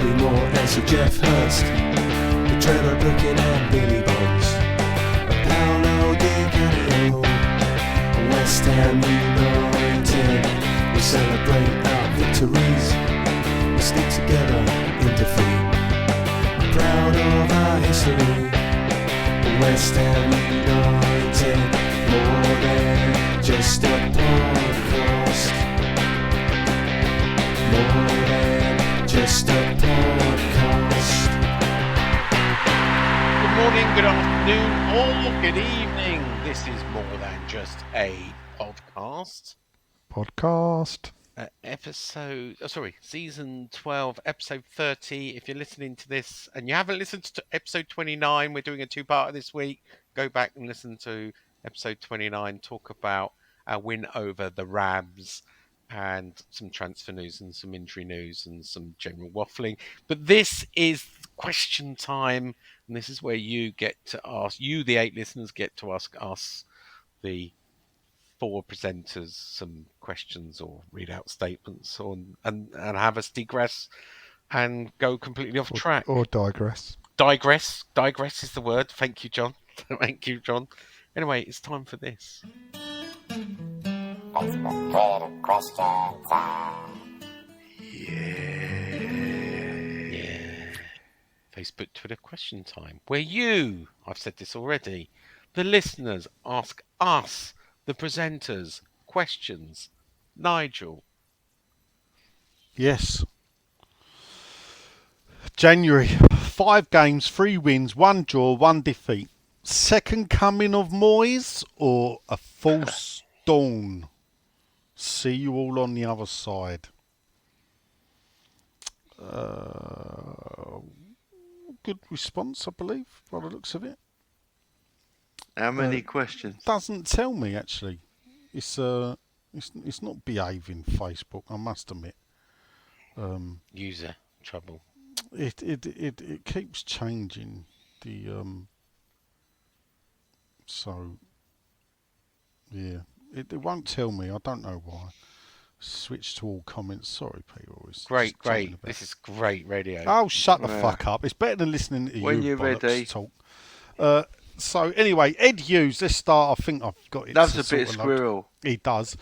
Bobby Moore and Sir Jeff Hurst, the Trevor Brooking and Billy Bonds, Paolo Di Canio, West Ham United. We celebrate our victories, we stick together in defeat. I'm proud of our history, West Ham United, more than just a podcast, more than just a podcast. Good morning, good afternoon, or good evening. This is more than just a podcast. Season 12, episode 30. If you're listening to this and you haven't listened to episode 29, we're doing a two-parter this week. Go back and listen to episode 29, talk about our win over the Rams and some transfer news and some injury news and some general waffling. But this is question time, and this is where you get to ask, you, the 8 listeners, get to ask us, the 4 presenters, some questions or read out statements and have us digress and go completely off track. Or digress. Digress is the word. Thank you, John. Thank you, John. Anyway, it's time for this. Yeah. Facebook, Twitter question time. Where you, I've said this already, the listeners ask us, the presenters, questions. Nigel. Yes. January, 5 games, 3 wins, 1 draw, 1 defeat. Second coming of Moyes or a false dawn? See you all on the other side. Good response, I believe, by the looks of it. How many questions? Doesn't tell me actually. It's not behaving, Facebook, I must admit. User trouble. It keeps changing the so yeah. It won't tell me. I don't know why. Switch to all comments. Sorry, Peter. Great. This is great radio. Oh, shut the fuck up. It's better than listening to when you you're ready. talk. So anyway, Ed Hughes, let's start. I think I've got it. Loves a bit of squirrel. He does.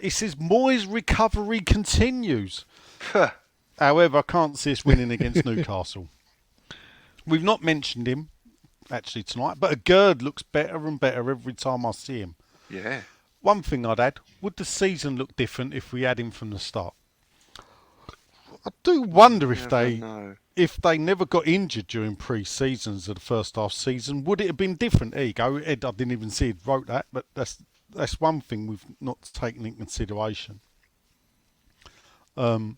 He says Moyes' recovery continues. However, I can't see us winning against Newcastle. We've not mentioned him actually tonight, but Gerd looks better and better every time I see him. Yeah. One thing I'd add, would the season look different if we had him from the start? I do wonder if they never got injured during pre-seasons of the first half season, would it have been different? There you go, Ed, I didn't even see he wrote that, but that's one thing we've not taken into consideration. There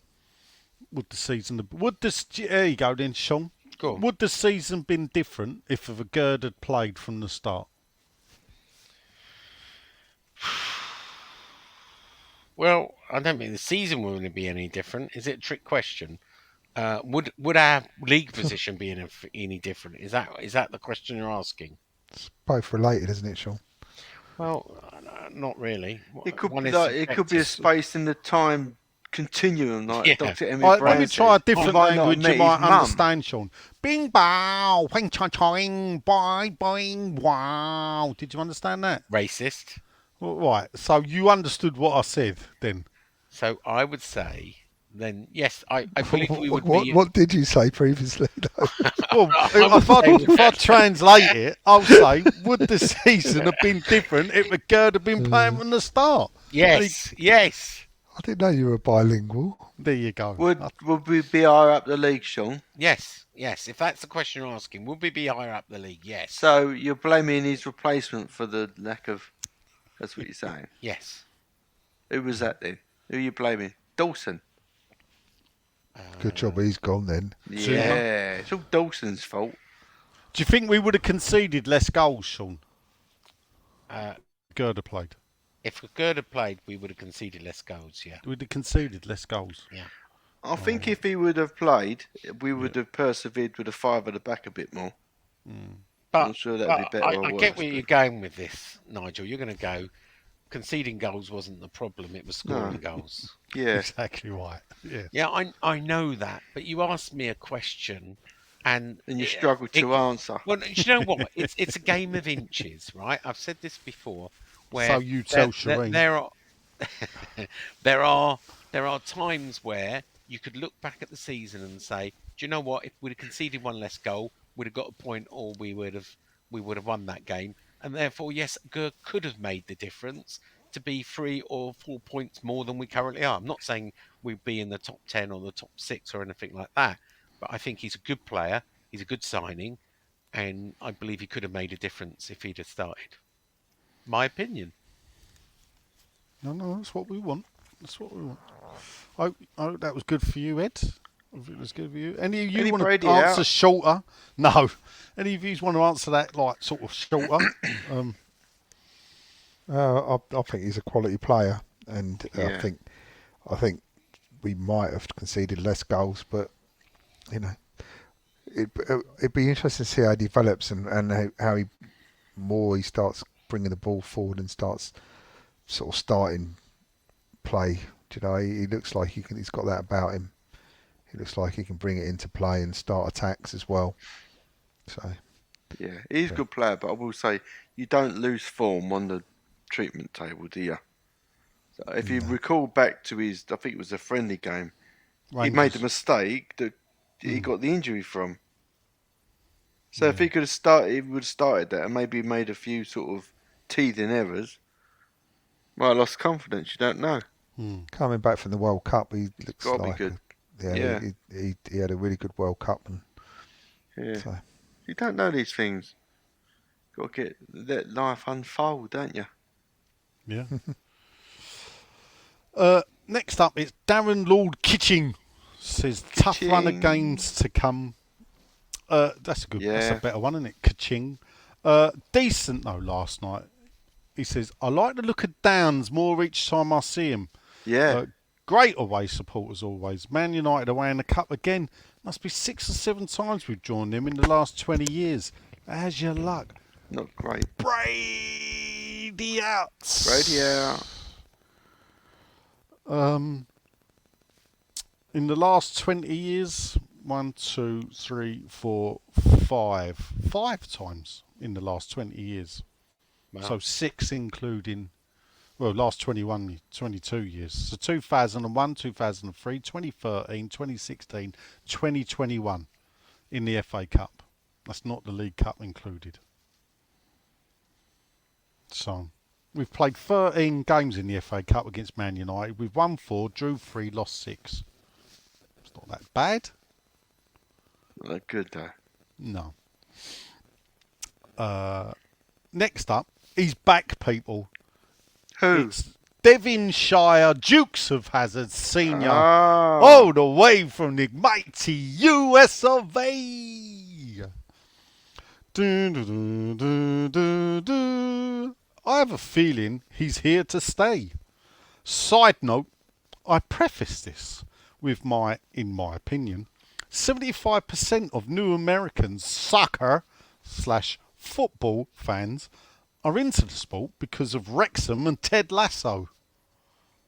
you go then, Sean. Go on. Would the season been different if the Gerd had played from the start? Well, I don't think the season will be any different. Is it a trick question? Would our league position be any different? Is that the question you're asking? It's both related, isn't it, Sean? Well, not really. It could be a space in the time continuum, like Dr. Emmy Let Brown me try a different language you might mum. understand, Sean. Bing bow, wing cha choing, boing boing, wow. Did you understand that? Racist. Right. So you understood what I said then. So I would say then yes, I believe we would be. What did you say previously? Well, if I translate it, I'll say, would the season have been different if the Gerd had been playing from the start? Yes. I didn't know you were bilingual. There you go. Would we be higher up the league, Sean? Yes. If that's the question you're asking, would we be higher up the league? Yes. So you're blaming his replacement for the lack of. That's what you're saying. Yes. Who was that then? Who are you blaming? Dawson. Good job he's gone then. Yeah, it's all Dawson's fault. Do you think we would have conceded less goals, Sean? Gerd played. If Gerd had played, we would have conceded less goals, yeah. We'd have conceded less goals. Yeah. I think if he would have played, we would have persevered with a 5 at the back a bit more. But I'm sure that'd be better or I worse, get where you're going with this, Nigel. You're going to go, conceding goals wasn't the problem; it was scoring goals. Yeah. Exactly right. Yeah. Yeah, I know that, but you asked me a question, and And you struggle to answer. Well, do you know what? It's a game of inches, right? I've said this before, So where you tell Shireen. there are there are there are times where you could look back at the season and say, do you know what? If we'd have conceded one less goal, we'd have got a point, or we would have won that game. And therefore, yes, Gurr could have made the difference to be 3 or 4 points more than we currently are. I'm not saying we'd be in the top 10 or the top 6 or anything like that, but I think he's a good player. He's a good signing, and I believe he could have made a difference if he'd have started. My opinion. No, that's what we want. That's what we want. Oh, that was good for you, Ed. If it was good for you. Any of you Any want Brady to answer out? shorter? No. Any of you want to answer that like sort of shorter? I think he's a quality player, and Yeah. I think we might have conceded less goals, but you know, it'd be interesting to see how he develops and how he starts bringing the ball forward and starts sort of starting play. Do you know, he looks like he's got that about him. He looks like he can bring it into play and start attacks as well. So Yeah, he's a good player, but I will say you don't lose form on the treatment table, do you? So if you recall back to his, I think it was a friendly game, he made a mistake that he got the injury from. So if he could have started, he would have started that and maybe made a few sort of teething errors. Might have lost confidence. You don't know. coming back from the World Cup, he looks Gotta be like good. Yeah. He had a really good World Cup, and Yeah. so You don't know these things. Got to let life unfold, don't you? Yeah. Next up, it's Darren Lord Kitching. Says tough run of Kitching. games to come. That's a good. That's a Yeah. better one, isn't it? Kitching. Decent though. Last night, he says I like the look of Downs more each time I see him. Yeah. Great away support as always. Man United away in the cup again. Must be 6 or 7 times we've joined them in the last 20 years. How's your luck? Not great. Brady out. Brady out. In the last 20 years, 1, 2, 3, 4, 5. 5 times in the last 20 years. Wow. So 6 including, well, last 22 years. So 2001, 2003, 2013, 2016, 2021 in the FA Cup. That's not the League Cup included. So we've played 13 games in the FA Cup against Man United. We've won 4, drew 3, lost 6. It's not that bad. Not that good though. No. Next up, he's back, people. Who? It's Devonshire Dukes of Hazzard Senior, Oh. all the way from the mighty US of A. Do, do, do, do, do, do. I have a feeling he's here to stay. Side note, I preface this with in my opinion, 75% of new Americans soccer / football fans are into the sport because of Wrexham and Ted Lasso,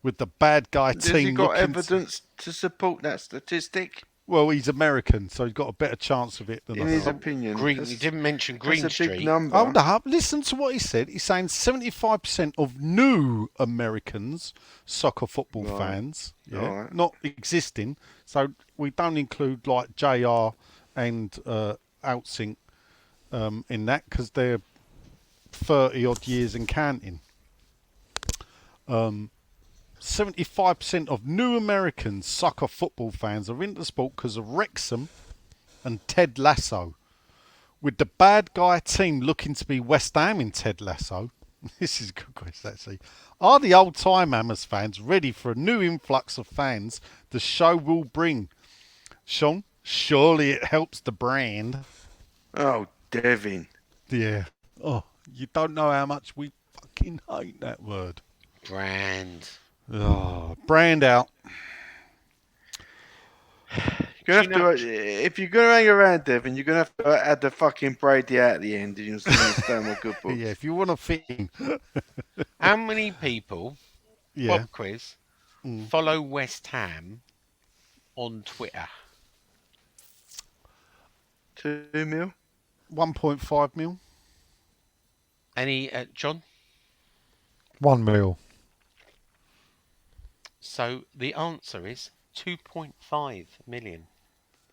with the bad guy Has team. he got looking evidence to support that statistic? well, he's American, so he's got a better chance of it than In us. his opinion, He didn't mention Green that's a big Street. number. Hold up, listen to what he said. He's saying 75% of new Americans, soccer football Right. fans, Right. not existing. So we don't include like JR and Outsink in that because they're 30 odd years and counting. 75% of new Americans, soccer football fans, are into sport because of Wrexham and Ted Lasso. With the bad guy team looking to be West Ham in Ted Lasso, this is a good question actually. Are the old time Hammers fans ready for a new influx of fans the show will bring? Sean, surely it helps the brand. Oh, Devin. Yeah. Oh, you don't know how much we fucking hate that word. Brand. Oh, brand out. You're You're gonna have to, if you're gonna hang around, Devin, you're gonna have to add the fucking Brady out at the end, and you'll see understand my good books. Yeah, if you want to fit in. How many people, Yeah. pop quiz, follow West Ham on Twitter? 2 mil. 1.5 mil. Any, John? 1 mil. So the answer is 2.5 million.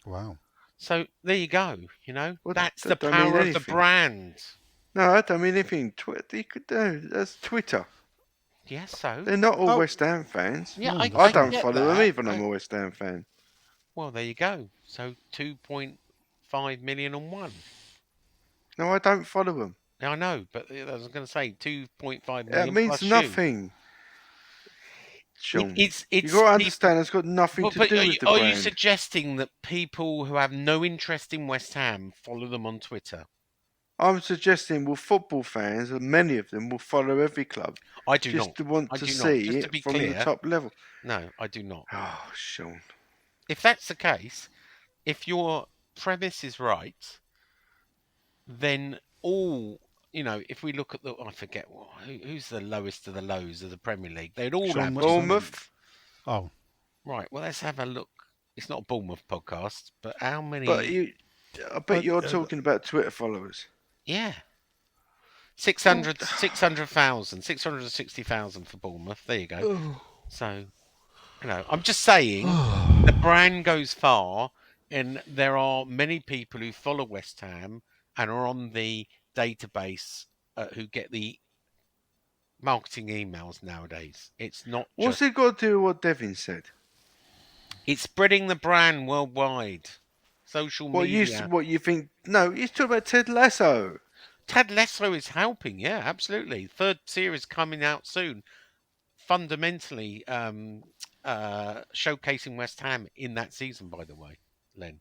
Wow. So there you go. You know, Well, that's the that don't mean power of the anything. brand. No, I don't mean anything. You could do. That's Twitter. Yeah, so. They're not all Oh. West Ham fans. Yeah, No, I I don't get follow them that. even. I'm a West Ham fan. Well, there you go. So 2.5 million on one. No, I don't follow them. Now, I know, but I was going to say 2.5 It million means plus you. nothing. Sean, It's you got to understand it's got nothing But, to but do are, with you, the are brand. you suggesting that people who have no interest in West Ham follow them on Twitter? I'm suggesting, well, football fans, and many of them will follow every club. I do just not. to want I to do not. see Just to it be from clear, the top level. No, I do not. Oh, Sean. If that's the case, if your premise is right, then all, you know, if we look at the, I forget, who's the lowest of the lows of the Premier League? They'd all Sean have West Ham. Bournemouth. Oh. Right, well, let's have a look. It's not a Bournemouth podcast, but how many? But I bet you're talking about Twitter followers. Yeah. 600,000, 660,000 for Bournemouth. There you go. So, you know, I'm just saying the brand goes far, and there are many people who follow West Ham and are on the database who get the marketing emails nowadays. It's not What's just. it got to do with what Devin said? It's spreading the brand worldwide. Social media. What you think? No, he's talking about Ted Lasso. Ted Lasso is helping, yeah, absolutely. Third series coming out soon. Fundamentally showcasing West Ham in that season, by the way, Len.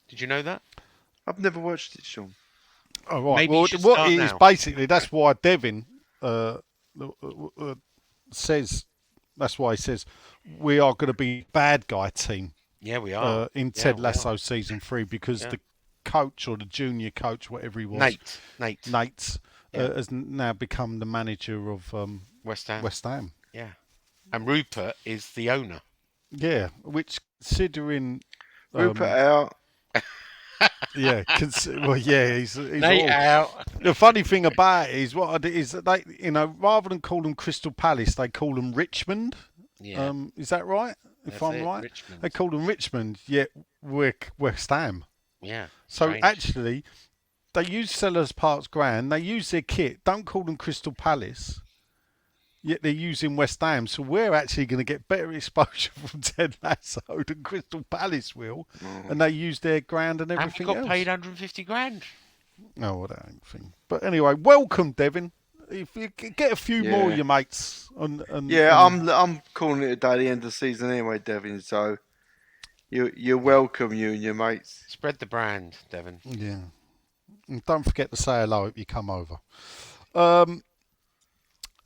Did you know that? I've never watched it, Sean. Oh, right. Maybe you Well, should what start it is now. basically, that's why Devin says, that's why he says, we are going to be bad guy team Yeah, we are. in Yeah, Ted we Lasso are. season 3 because Yeah. the coach or the junior coach, whatever he was, Nate. has now become the manager of West Ham. West Ham. Yeah. And Rupert is the owner. Yeah, which considering Rupert out. yeah, well, yeah, he's Nate all, out. the funny thing about it is what I did is that they, you know, rather than call them Crystal Palace, they call them Richmond. Yeah. Is that right? If That's I'm it, right, Richmond. they call them Richmond. Yet we're West Ham. Yeah. So strange. actually, they use Sellers Park's ground. They use their kit. Don't call them Crystal Palace. Yet they're using West Ham. So we're actually going to get better exposure from Ted Lasso than Crystal Palace will. And they use their ground and And we everything got else. paid 150 grand. Oh, that ain't thing. But anyway, welcome, Devin. If you get a few more of Yeah. your mates. Yeah, I'm calling it a day at the end of the season anyway, Devin. So you're welcome, you and your mates. Spread the brand, Devon. Yeah. And don't forget to say hello if you come over.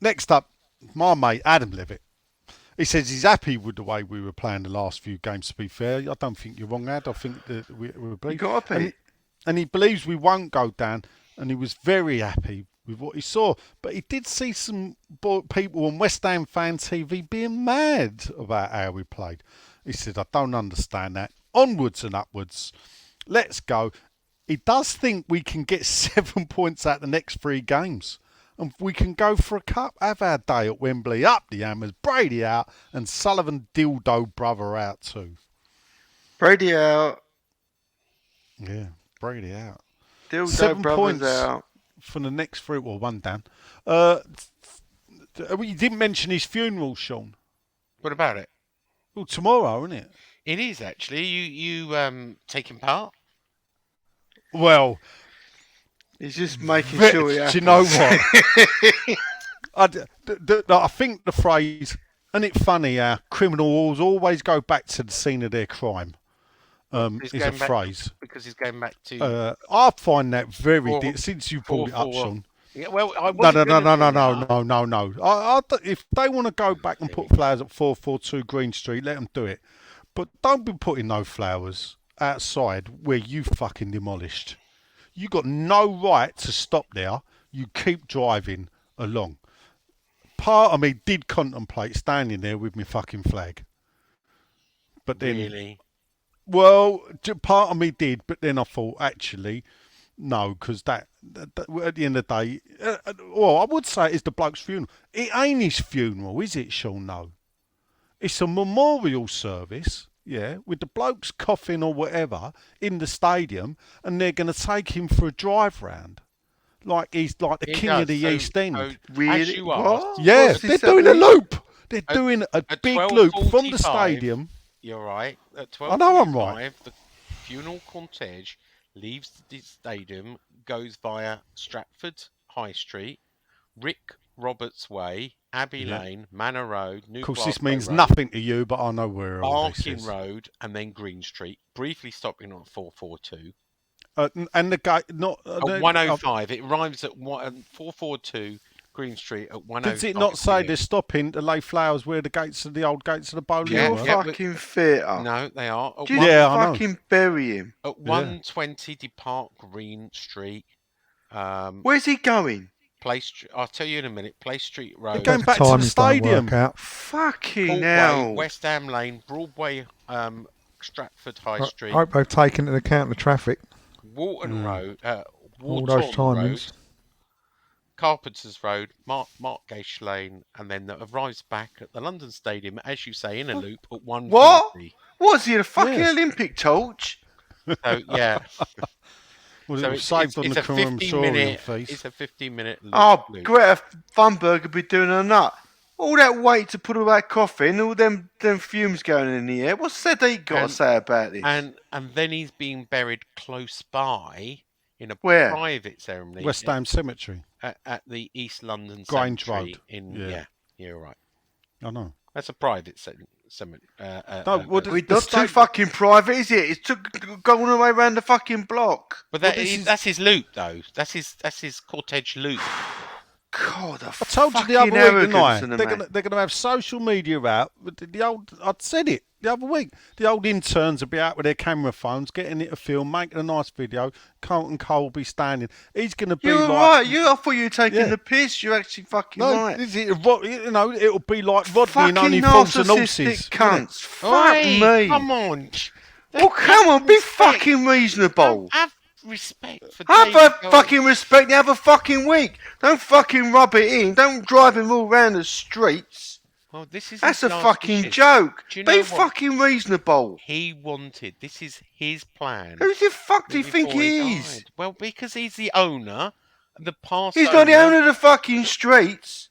Next up, my mate Adam Levitt. He says he's happy with the way we were playing the last few games, to be fair. I don't think you're wrong, Ad. I think that we were You got up it. and he believes we won't go down, and he was very happy with what he saw. But he did see some people on West Ham fan TV being mad about how we played. He said, I don't understand that. Onwards and upwards. Let's go. He does think we can get 7 points out the next 3 games. And we can go for a cup, have our day at Wembley, up the Hammers, Brady out, and Sullivan Dildo brother out too. Brady out. Yeah, Brady out. Dildo 7 brothers points out. for the next 3, well, 1 down. You didn't mention his funeral, Sean. What about it? Well, tomorrow, isn't it? It is actually. You taking part? Well, He's just making do sure he happens. you know what? I think the phrase, isn't it funny how criminals always go back to the scene of their crime, He's is a going back- phrase. Because he's going back to. I find that very Four- since you brought it up, 4-4. Sean. Yeah, well, I No. wasn't gonna do that. No. If they want to go back and put flowers at 442 Green Street, let them do it. But don't be putting no flowers outside where you fucking demolished. You got no right to stop there. You keep driving along. Part of me did contemplate standing there with my fucking flag. But then, Really? well, part of me did, but then I thought, actually, no, because that at the end of the day, well, I would say it's the bloke's funeral. It ain't his funeral, is it, Sean? No. It's a memorial service, yeah, with the bloke's coffin or whatever in the stadium, and they're going to take him for a drive round. Like he's like the He king does. of the So- East End. so, Really? As you What? asked, Yeah, What's they're this doing a happening? loop. They're doing a at big loop from the 12:45, stadium. you're right. At I know I'm 12:45, right. the funeral cortege leaves the stadium, goes via Stratford High Street, Rick Roberts Way, Abbey Yeah. Lane, Manor Road, New Of course, Glasgow this means Road, nothing to you, but I know where all this Barking is. Road, and then Green Street, briefly stopping at 442. And the guy, not At 105, it arrives at 442 Green Street at 105. does it not say PM. they're stopping to lay flowers where the old gates of the bowling Yeah, were? You're yeah. fucking theatre. No, they are. At, Just Yeah, I know. fucking bury him. at 120 Depart Green Street. Where's he going? I'll tell you in a minute. Place Street They're Road, going back to the Timings don't stadium. work out. Fucking Broadway, hell. West Ham Lane, Broadway, Stratford High I Street, hope they've taken into account the traffic. Walton Road, All Wharton those timings. Road, Carpenters Road, Markgate Lane, and then that arrives back at the London Stadium, as you say, in a loop at 1:40. What? What's he, a fucking Yeah. Olympic torch? So yeah, Well, so it was saved on the a 15 Crematorium minute. feast. It's a 15-minute loop. Oh, loop. Greta Thunberg would be doing a nut. All that weight to put all that coffin, all them fumes going in the air. What's that he got to And- say about this? And then he's being buried close by in a Where? private ceremony West Ham Cemetery. at the East London Grange Cemetery. Road. Yeah, Yeah. you're right. I know. That's a private cemetery. No, well, It's the not too state- fucking private, is it? It's going all the way around the fucking block. but well, this is- that's his loop, though. That's his cortege loop. God, the I told you the fucking other week, didn't arrogance I? in the They're man. gonna have social media out. I said it the other week. The old interns will be out with their camera phones, getting it to film, making a nice video. Carlton Cole will be standing. He's gonna be You're like, right. I thought you were taking Yeah. the piss. You're actually fucking no, right. it'll be like Rodney and Fucking only fools and narcissistic horses. cunts. Fuck Oi, me. come on. Well, come on, be Respect. fucking reasonable. Have respect for Have David a Gold. fucking respect the other fucking week. Don't fucking rub it in. Don't drive him all round the streets. Well, this is That's his a last fucking wishes. joke. Do you know Be what? fucking reasonable. He wanted. This is his plan. Who the fuck do you think before he he is? died. Well, because he's the owner, the past. He's not the owner of the fucking streets.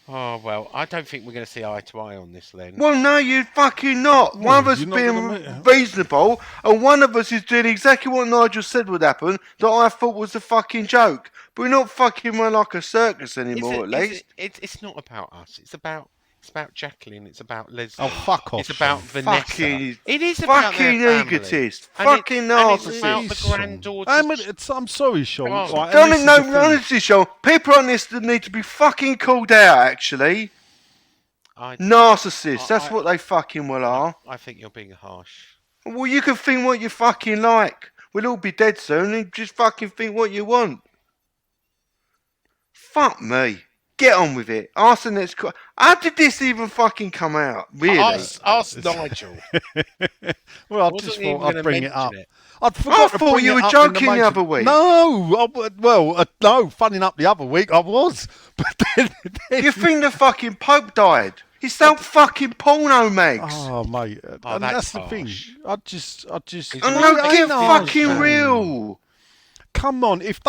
Oh well, I don't think we're going to see eye to eye on this, then. Well, no, you're fucking not. One of us you're not being gonna meet- reasonable, and one of us is doing exactly what Nigel said would happen, that I thought was a fucking joke. But we're not fucking run like a circus anymore, at least. It's not about us. It's about Jacqueline. It's about Leslie. Oh, fuck off, It's about Sean. Vanessa. Fucking- It is about Fucking their family. egotist. And Fucking and it's narcissist. about the Sean. granddaughters. I'm sorry, Sean. Come on. Right, and Don't this think, is no, the thing. honestly, Sean, people on this that need to be fucking called out, actually. I Narcissists, that's what they fucking well are. think you're being harsh. Well, you can think what you fucking like. We'll all be dead soon, and just fucking think what you want. Fuck me. Get on with it. Ask the next question. How did this even fucking come out? Really? Ask Nigel. Well, I Wasn't just even thought I'd gonna bring it mention up. it. I'd forgot to thought bring you it were up joking in the the other major- week. No, no. Funny enough, the other week I was, but then You think the fucking Pope died? He sold fucking porno mags. oh mate, Oh, and that's that's the thing. harsh. I just. He's and a no, real get nasty fucking man. real. Come on, if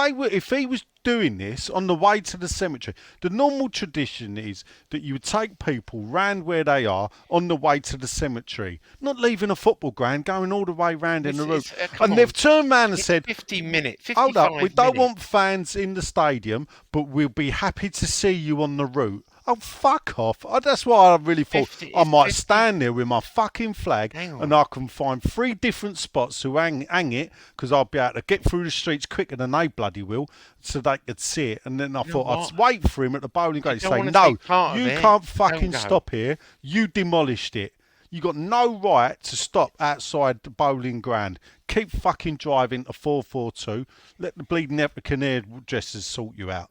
he was doing this on the way to the cemetery, the normal tradition is that you would take people round where they are on the way to the cemetery, not leaving a football ground, going all the way round in the road. Come And on. they've turned round and It's said, 50 minutes. 55 hold up, we don't minutes. want fans in the stadium, but we'll be happy to see you on the route. Oh, fuck off. That's why I really thought 50 I is might 50. stand there with my fucking flag Hang on. and I can find 3 different spots to hang it because I'll be able to get through the streets quicker than they bloody will so they could see it. And then I thought what? I'd wait for him at the bowling green and don't say, wanna no, take part of you it, can't don't fucking go." stop here. You demolished it. You got no right to stop outside the bowling ground. Keep fucking driving to 442. Let the bleeding African hairdressers sort you out.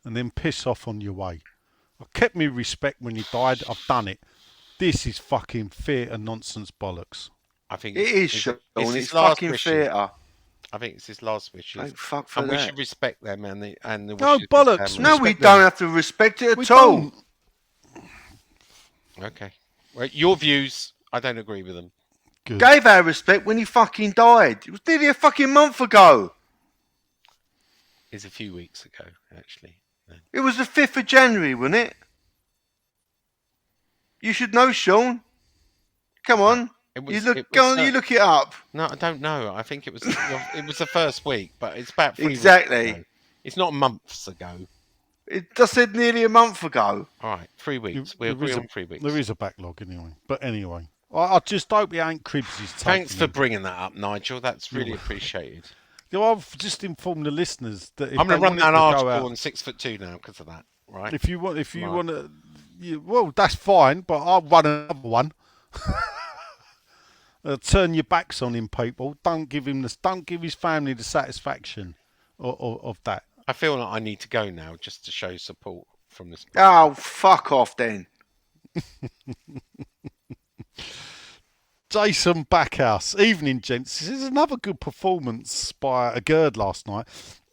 And then piss off on your way. I kept me respect when you died. I've done it. This is fucking theatre nonsense bollocks. I think It is, Sean. It's It's last fucking wishes. theatre. I think it's his last wishes. Thank fuck for and that. we should respect them and the No, wishes of his bollocks. family. No, we Respect don't them. have to respect it We at all. don't. Okay. Well, your views, I don't agree with them. Good. Gave our respect when he fucking died. It was nearly a fucking month ago. It's a few weeks ago, actually. It was the 5th of January, wasn't it? You should know, Sean. Come on. You look it up. No, I don't know. I think it was the first week, but it's about 3 Exactly. weeks ago. It's not months ago. It just said nearly a month ago. All right, 3 weeks. We There agree is on 3 weeks. There is a backlog anyway. But anyway, I just hope it ain't Cribsy's taking Thanks for him. bringing that up, Nigel. That's really appreciated. You know, I've just informed the listeners that if I'm going they to run wanted that to article go out, on 6'2" now because of that. Right? if you want Right. to, well, that's fine. But I'll run another one. Turn your backs on him, people. Don't give his family the satisfaction of that. I feel like I need to go now just to show support from this. Oh, fuck off then. Jason Backhouse. Evening, gents. This is another good performance by a Gerd last night,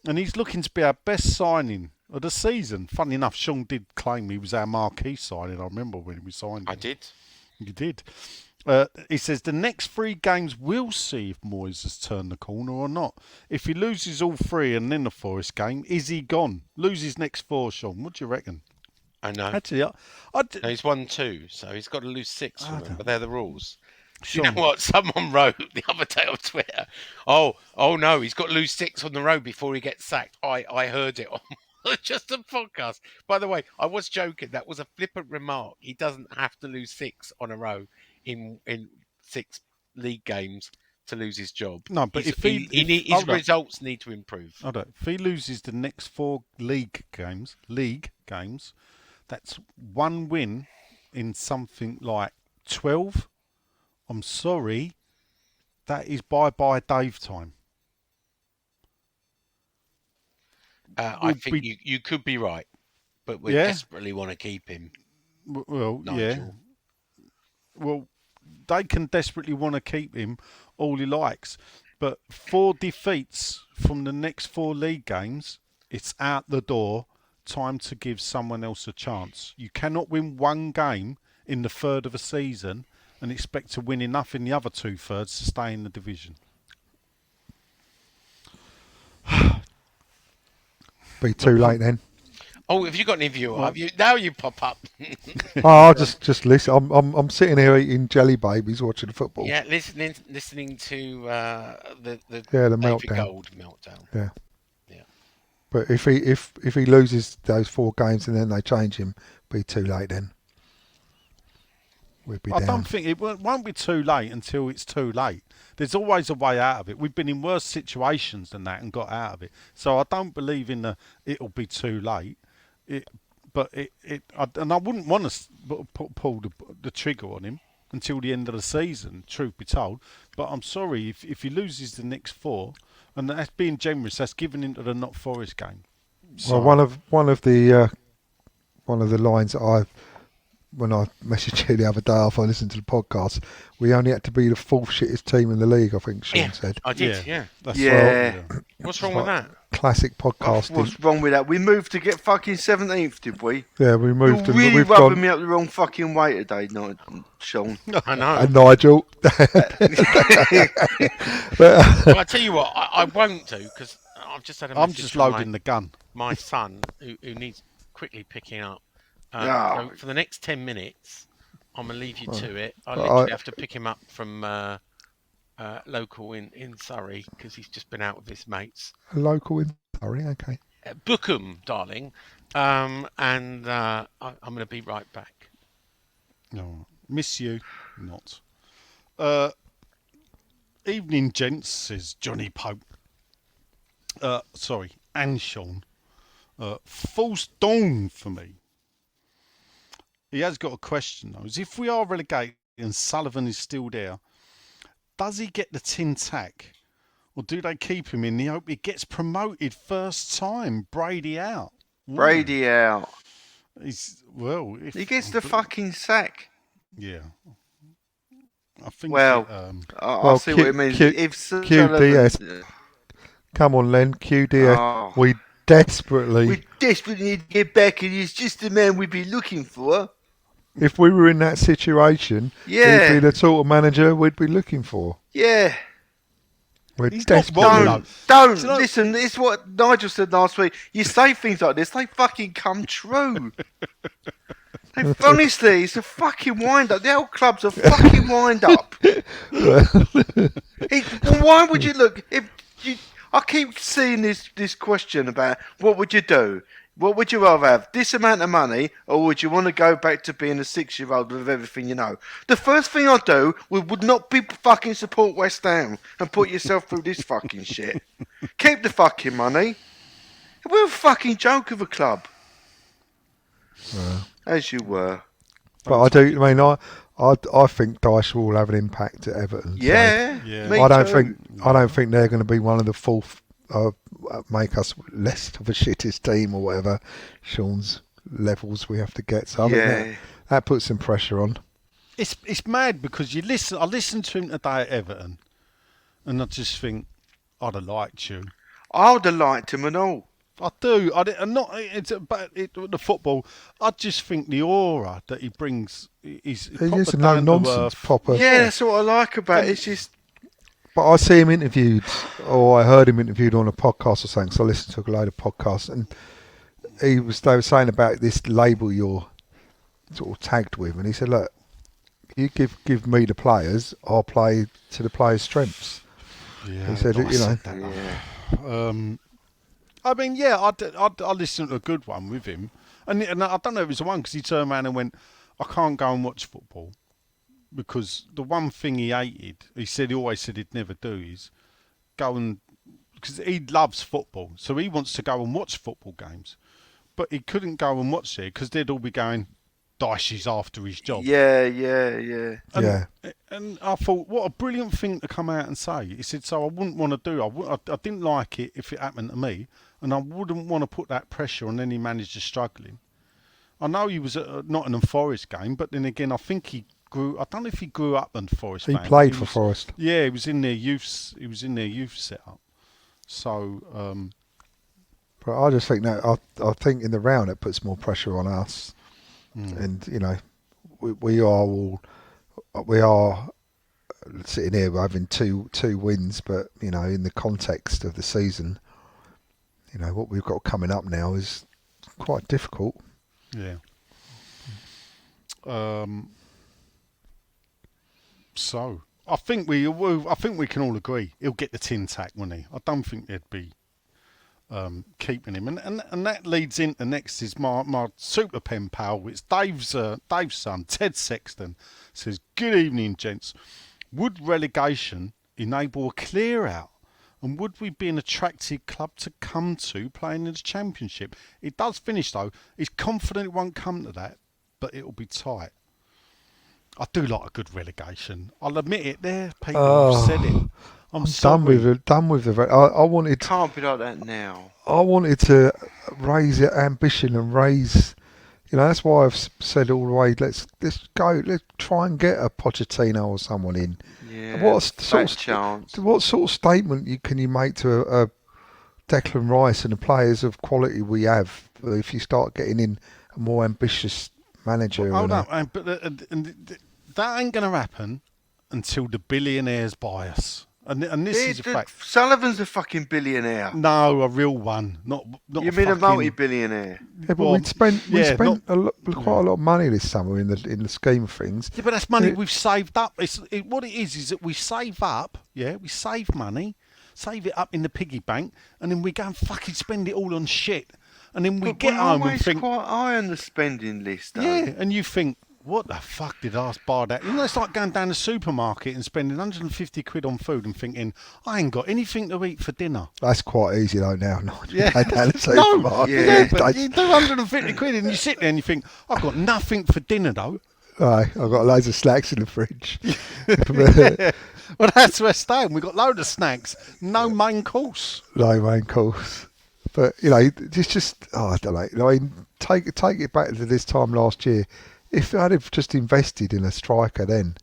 and he's looking to be our best signing of the season. Funny enough, Sean did claim he was our marquee signing. I remember when we signed him. I did. You did. He says the next 3 games we'll see if Moyes has turned the corner or not. If he loses all 3 and then the Forest game, is he gone? Loses next 4, Sean. What do you reckon? I know. Actually, No, he's won 2, so he's got to lose 6. Remember, they're the rules. Sean, You know what? Someone wrote the other day on Twitter. Oh no, he's got to lose 6 on the road before he gets sacked. I heard it on just a podcast. By the way, I was joking. That was a flippant remark. He doesn't have to lose 6 on a row in 6 league games to lose his job. No, but his hold on. results need to improve. Hold on. If he loses the next 4 league games, that's 1 win in something like 12. I'm sorry, that is bye-bye Dave time. I think you could be right, but we desperately want to keep him. Well, Nigel. yeah. Well, they can desperately want to keep him all he likes, but 4 defeats from the next 4 league games, it's out the door. Time to give someone else a chance. You cannot win 1 game in the third of a season and expect to win enough in the other 2/3 to stay in the division. Be too late then. Oh, have you got any view? Have you? Now you pop up. Oh, I'll just listen. I'm sitting here eating jelly babies, watching the football. Yeah, listening to the meltdown. David Gold meltdown. Yeah. Yeah. But if he loses those 4 games and then they change him, be too late then. We'll be I down. don't think it won't be too late until it's too late. There's always a way out of it. We've been in worse situations than that and got out of it. So I don't believe in it'll be too late. I wouldn't want to pull the trigger on him until the end of the season, truth be told. But I'm sorry, if he loses the next 4, and that's being generous, that's given into the Not Forest game. So, Well, one of the lines that when I messaged you the other day after I listened to the podcast, we only had to be the 4th shittest team in the league, I think Sean said. I did, yeah. That's Yeah. right, What's wrong with that? Classic podcasting. What's wrong with that? We moved to get fucking 17th, did we? Yeah, we moved. You're and really we've rubbing gone. me up the wrong fucking way today, Sean. I know. And Nigel. Well, I tell you what, I won't do because I've just had a I'm message just from loading the gun. my son who needs quickly picking up. Ah. So for the next 10 minutes, I'm going to leave you to it. I But literally have to pick him up from local in Surrey because he's just been out with his mates. A local in Surrey, okay. Bookham, darling. And I'm going to be right back. No, miss you, not. Evening, gents, says Johnny Pope. Sorry, and Sean. False dawn for me. He has got a question though. Is if we are relegated and Sullivan is still there, does he get the tin tack? Or do they keep him in the hope he gets promoted first time? Brady out. Brady out. He gets the fucking sack. Yeah. I think. I see what it means. QDS. Come on, Len. QDS. Oh. We desperately need to get back, and he's just the man we'd be looking for. If we were in that situation, he'd be the sort of manager we'd be looking for. Yeah. We're He's desperate. Don't listen. It's what Nigel said last week. You say things like this, they fucking come true. Honestly, it's a fucking wind up. The old club's a fucking wind up. Why would you look? I keep seeing this question about what would you do? What would you rather have? This amount of money, or would you want to go back to being a 6-year-old with everything you know? The first thing I'd do would not be fucking support West Ham and put yourself through this fucking shit. Keep the fucking money. We're a fucking joke of a club. As you were. But I think Dyche will have an impact at Everton. Yeah. I don't think they're going to be one of the fourth. Make us less of a shittest team or whatever Sean's levels we have to get. So I think that puts some pressure on. It's mad because I listened to him today at Everton, and I just think I'd have liked you. I would have liked him and all. I do. The football. I just think the aura that he brings is just a no nonsense popper. Yeah, that's what I like about it. It's just. But I see him interviewed, or I heard him interviewed on a podcast or something. So I listened to a load of podcasts, and they were saying about this label you're sort of tagged with, and he said, "Look, you give me the players, I'll play to the players' strengths." Yeah, he said, I mean, I listened to a good one with him, and I don't know if it was the one because he turned around and went, "I can't go and watch football." Because the one thing he hated, he always said he'd never do, is go and, because he loves football, so he wants to go and watch football games, but he couldn't go and watch it because they'd all be going, Dyche is after his job. Yeah. And I thought, what a brilliant thing to come out and say. He said, so I wouldn't want to do. I didn't like it if it happened to me, and I wouldn't want to put that pressure on any manager struggling. I know he was at Nottingham Forest game, but then again, I think I don't know if he grew up in Forest. He played for Forest. Yeah, he was in their youth. He was in their youth setup. So. But I just think that I think in the round it puts more pressure on us, and we are sitting here having two wins, but in the context of the season, what we've got coming up now is quite difficult. Yeah. So I think we can all agree he'll get the tin tack, won't he? I don't think they'd be keeping him, and that leads into next is my super pen pal. It's Dave's son, Ted Sexton, says, "Good evening, gents. Would relegation enable a clear out, and would we be an attractive club to come to playing in the Championship? It does finish though. He's confident it won't come to that, but it'll be tight." I do like a good relegation. I'll admit it. There, people have said it. I'm done with the. I wanted. Can't be like that now. I wanted to raise ambition and raise. That's why I've said all the way. Let's go. Let's try and get a Pochettino or someone in. Yeah. What sort of statement can you make to a Declan Rice and the players of quality we have if you start getting in a more ambitious manager? Hold up, but that ain't going to happen until the billionaires buy us. And this is a fact. Sullivan's a fucking billionaire. No, a real one. Not you mean a multi-billionaire? Yeah, but we spent quite a lot of money this summer in the scheme of things. Yeah, but that's money we've saved up. What it is that we save up. Yeah, we save money, save it up in the piggy bank, and then we go and fucking spend it all on shit. And then we get home and think, quite high on the spending list, though. Yeah, and you think, what the fuck did I buy that? It's like going down the supermarket and spending 150 quid on food and thinking, I ain't got anything to eat for dinner. That's quite easy though now. Yeah. Down the supermarket. But you do 150 quid and you sit there and you think, I've got nothing for dinner though. I've got loads of snacks in the fridge. Yeah. Well, that's West Ham. We've got loads of snacks. No main course. No main course. But, it's just, I don't know. I mean, take it back to this time last year. If I'd have just invested in a striker then,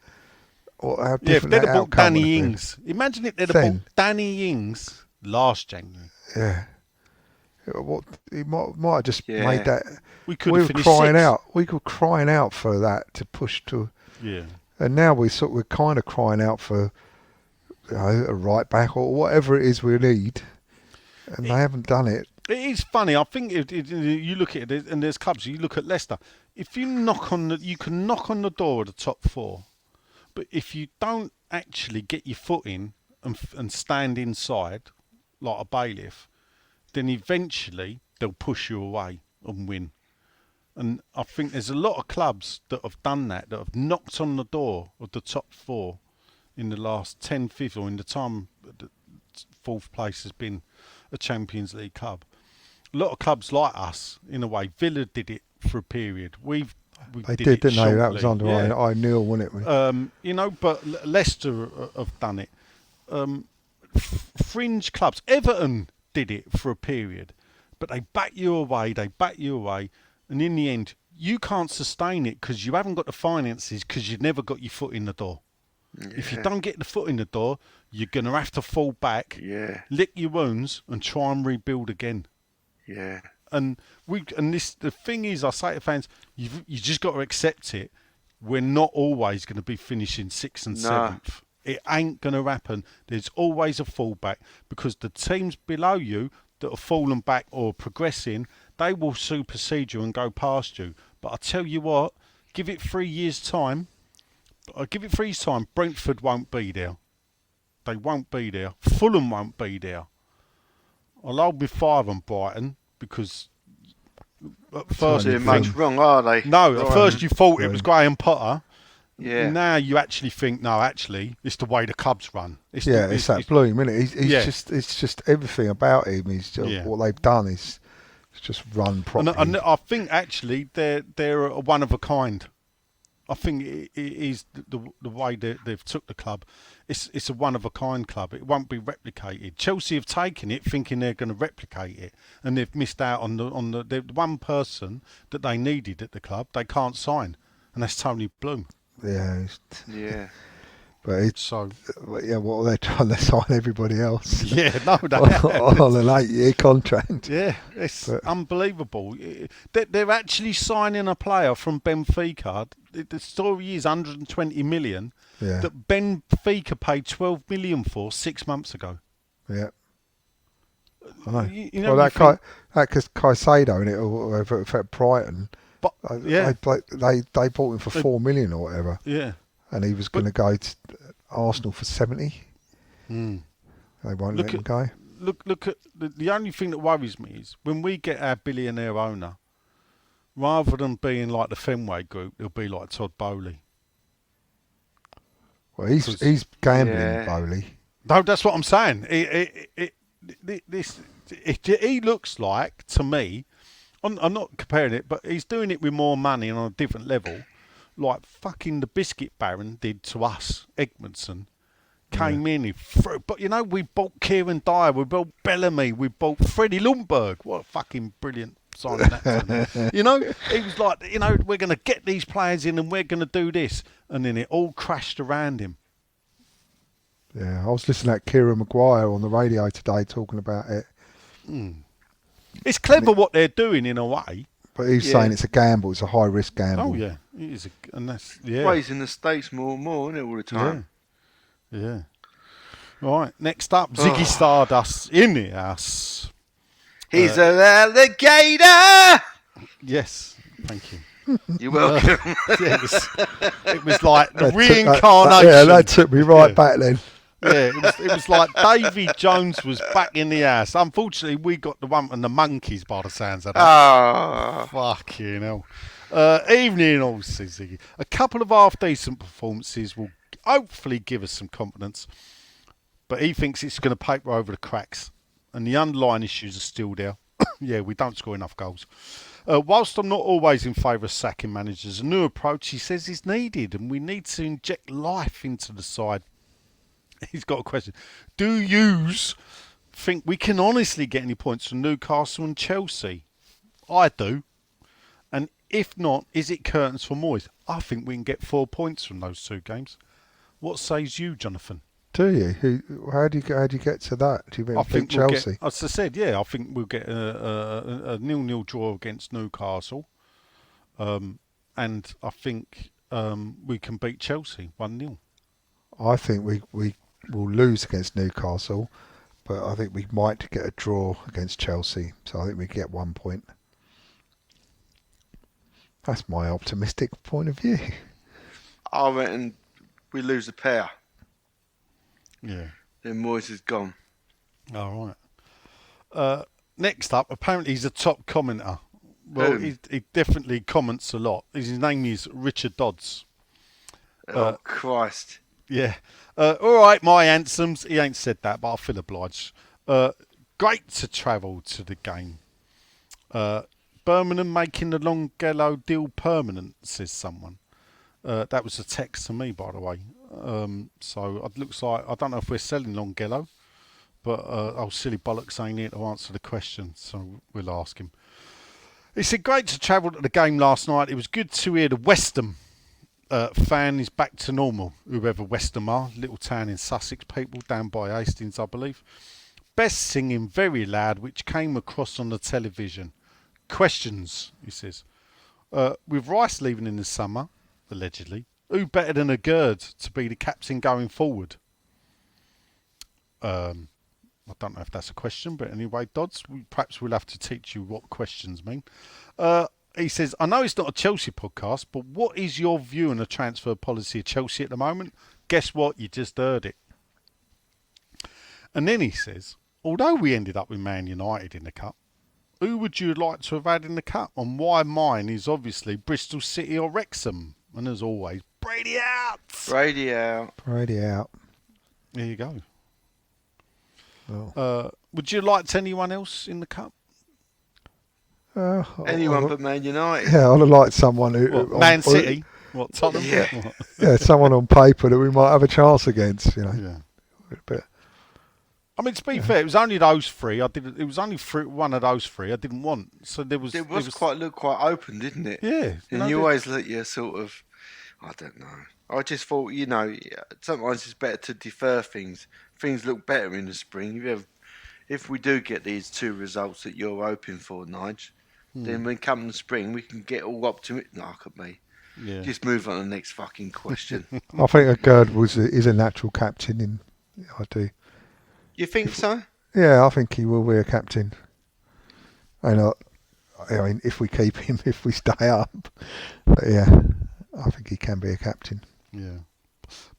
or how If different they'd that have bought outcome would Danny have been. Ings. Imagine if they'd have Then. bought Danny Ings last January. Yeah. He might have just Yeah. made that. We could We have were finished crying sixth. out. We were crying out for that to push to. Yeah. And now we're kind of crying out for a right back or whatever it is we need, and they haven't done it. It is funny. I think you look at it, and there's clubs. You look at Leicester. If you you can knock on the door of the top four, but if you don't actually get your foot in and stand inside like a bailiff, then eventually they'll push you away and win. And I think there's a lot of clubs that have done that have knocked on the door of the top four in the last 10, 15, or in the time the fourth place has been a Champions League club. A lot of clubs like us, in a way. Villa did it for a period. We They did, didn't they? That was shortly. under Yeah. O'Neill, wasn't it? But Leicester have done it. Fringe clubs, Everton did it for a period, but they back you away, and in the end, you can't sustain it because you haven't got the finances because you've never got your foot in the door. Yeah. If you don't get the foot in the door, you're going to have to fall back, Yeah. lick your wounds, and try and rebuild again. Yeah. And the thing is, I say to fans, you just got to accept it. We're not always going to be finishing 6th and 7th. It ain't going to happen. There's always a fallback because the teams below you that have fallen back or progressing, they will supersede you and go past you. But I tell you what, give it 3 years' time. Brentford won't be there. They won't be there. Fulham won't be there. I'll hold my fire on Brighton because at first Doing much wrong, are they? no, at first you thought it was Graham Potter. Yeah. Now you actually think, no, actually, it's the way the clubs run. It's that Bloom, isn't it? He's Yeah. it's just everything about him. He's just, Yeah. what they've done is just run properly. And I think actually they're a one of a kind. I think it is the way they've took the club. It's a one of a kind club. It won't be replicated. Chelsea have taken it thinking they're going to replicate it, and they've missed out on the one person that they needed at the club. They can't sign, and that's Tony Bloom. Yeah. Yeah. But it's So what are they trying to sign everybody else yeah, no, they on an 8-year contract? yeah, it's unbelievable. They're actually signing a player from Benfica. The story is 120 million Yeah. that Benfica paid 12 million for 6 months ago. Yeah. I know. You know, Well, you think- that Caicedo in it over at Brighton. But yeah, They bought him for 4 million or whatever, yeah. and he was going to go to Arsenal for 70. Mm. They won't Look let him go. Look at the only thing that worries me is when we get our billionaire owner, rather than being like the Fenway Group, it'll be like Todd Bowley. Well, he's gambling, Yeah. Bowley. No, that's what I'm saying. He looks like, to me, I'm not comparing it, but he's doing it with more money and on a different level, like fucking the Biscuit Baron did to us. Egmondson came in, but we bought Kieran Dyer, we bought Bellamy, we bought Freddie Lundberg. What a fucking brilliant signing that he was like, we're going to get these players in and we're going to do this, and then it all crashed around him. Yeah, I was listening to Kieran Maguire on the radio today talking about it. It's clever what they're doing in a way. But he's saying it's a gamble. It's a high risk gamble. Oh yeah, it is, and that's Raising the stakes more and more, isn't it, all the time? Yeah. All right. Next up, Ziggy Stardust in the house. He's an alligator. Yes. Thank you. You're welcome. It was like the That took- reincarnation. that took me right back then. Yeah, it was like Davy Jones was back in the house. Unfortunately, we got the one from the Monkeys by the sounds of that. Ah. Fucking hell. Evening, all Ziggy. A couple of half-decent performances will hopefully give us some confidence, but he thinks it's going to paper over the cracks, and the underlying issues are still there. Yeah, we don't score enough goals. Whilst I'm not always in favour of sacking managers, a new approach, he says, is needed, and we need to inject life into the side. He's got a question. Do yous think we can honestly get any points from Newcastle and Chelsea? I do. And if not, is it curtains for Moyes? I think we can get 4 points from those 2 games. What says you, Jonathan? Do you? How do you get to that? Do you think Chelsea? We'll get, as I said, yeah, I think we'll get a 0-0 draw against Newcastle. And I think we can beat Chelsea 1-0. I think we will lose against Newcastle, but I think we might get a draw against Chelsea. So I think we get 1 point. That's my optimistic point of view. I reckon we lose a pair. Yeah. Then Moyes is gone. All right. Next up, apparently he's a top commenter. Well, he definitely comments a lot. His name is Richard Dodds. Oh, Christ. Yeah. All right, my handsomes. He ain't said that, but I feel obliged. Great to travel to the game. Birmingham making the Longfellow deal permanent, says someone. That was a text to me, by the way. So it looks like, I don't know if we're selling Longfellow, but silly bollocks ain't here to answer the question, so we'll ask him. He said, great to travel to the game last night. It was good to hear the West Ham fan is back to normal, whoever West Ham are, little town in Sussex, people down by Hastings, I believe. Best singing very loud, which came across on the television. Questions, he says. With Rice leaving in the summer, allegedly, who better than a Gerd to be the captain going forward? I don't know if that's a question, but anyway, Dodds, perhaps we'll have to teach you what questions mean. He says, I know it's not a Chelsea podcast, but what is your view on the transfer policy of Chelsea at the moment? Guess what? You just heard it. And then he says, although we ended up with Man United in the Cup, who would you like to have had in the Cup? And why mine is obviously Bristol City or Wrexham. And as always, Brady out! Brady out. Brady out. There you go. Oh. Would you like anyone else in the Cup? Anyone but Man United. Yeah, I'd have liked someone who... What, Man City? What, Tottenham? Yeah. What? Yeah, someone on paper that we might have a chance against, you know. Yeah. But, I mean, to be fair, it was only those 3. It was only one of those 3 I didn't want. So there was. It was quite open, didn't it? Yeah. And you always let your sort of, I don't know. I just thought, sometimes it's better to defer things. Things look better in the spring. If we do get these 2 results that you're hoping for, Nigel, then when come the spring, we can get all optimistic. Look at me. Yeah. Just move on to the next fucking question. I think Gerd is a natural captain. I do. You think so? Yeah, I think he will be a captain. And I mean, if we keep him, if we stay up, but yeah, I think he can be a captain. Yeah.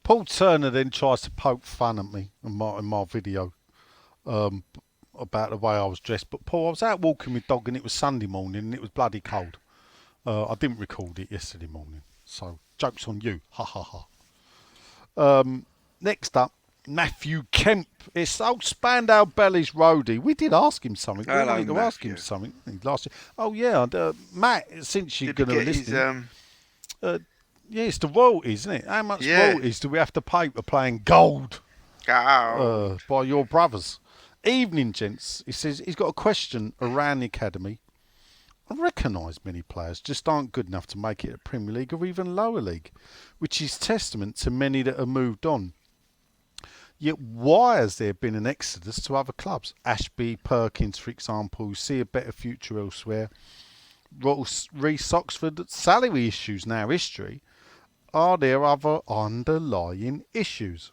Paul Turner then tries to poke fun at me in my video about the way I was dressed. But Paul, I was out walking with dog and it was Sunday morning and it was bloody cold. I didn't record it yesterday morning, so joke's on you. Ha ha ha. Next up, Matthew Kemp. It's old Spandau Ballet's roadie. We did ask him something. We wanted to ask him something last year. Oh yeah, Matt. Since you're going to listen, yeah, it's the royalties, isn't it? How much royalties do we have to pay for playing Gold by your brothers? Evening, gents. He says he's got a question around the academy. I recognise many players just aren't good enough to make it at Premier League or even lower league, which is testament to many that have moved on. Yet why has there been an exodus to other clubs? Ashby, Perkins, for example, who see a better future elsewhere. Reece Oxford, salary issues now history. Are there other underlying issues?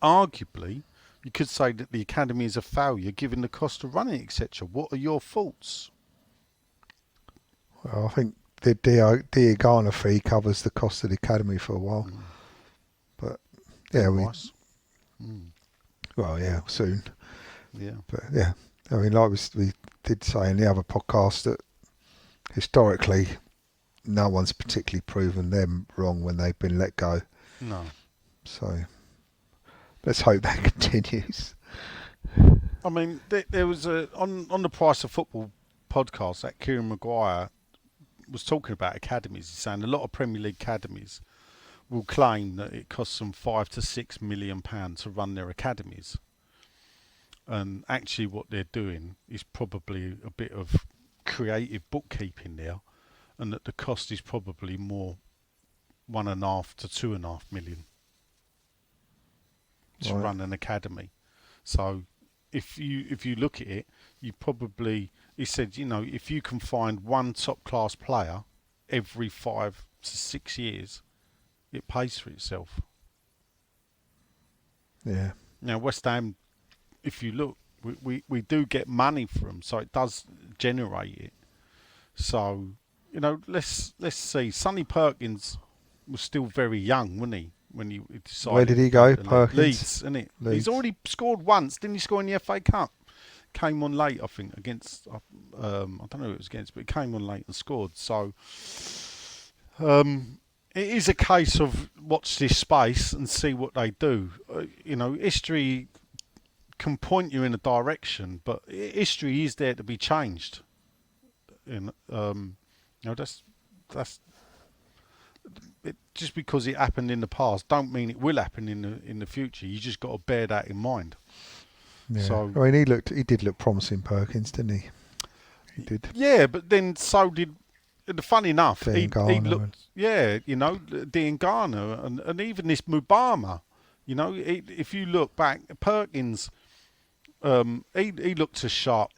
Arguably, you could say that the academy is a failure given the cost of running, etc. What are your thoughts? Well, I think the Diagana fee covers the cost of the academy for a while. But yeah, well, yeah, soon. Yeah. But yeah, I mean, like we did say in the other podcast that historically, no one's particularly proven them wrong when they've been let go. No. So let's hope that continues. I mean, there was on the Price of Football podcast that Kieran Maguire was talking about academies. He's saying a lot of Premier League academies will claim that it costs them £5 to £6 million to run their academies, and actually what they're doing is probably a bit of creative bookkeeping there, and that the cost is probably more £1.5 to £2.5 million to run an academy. So if you look at it, you probably, he said, if you can find one top class player every 5 to 6 years, it pays for itself. Yeah. Now West Ham, if you look, we do get money from them, so it does generate it. So let's see. Sonny Perkins was still very young, wasn't he, when he decided? Where did he go? Perkins? Leeds, isn't it? Leeds. He's already scored once. Didn't he score in the FA Cup? Came on late, I think, against I don't know who it was against, but he came on late and scored. So it is a case of watch this space and see what they do. History can point you in a direction, but history is there to be changed. That's it, just because it happened in the past, don't mean it will happen in the future. You just got to bear that in mind. Yeah. So, I mean, he did look promising, Perkins, didn't he? He did. Yeah, but then so did. Funny enough, he looked. Yeah, Dean Garner and even this Mubama. If you look back, Perkins, he looked as sharp.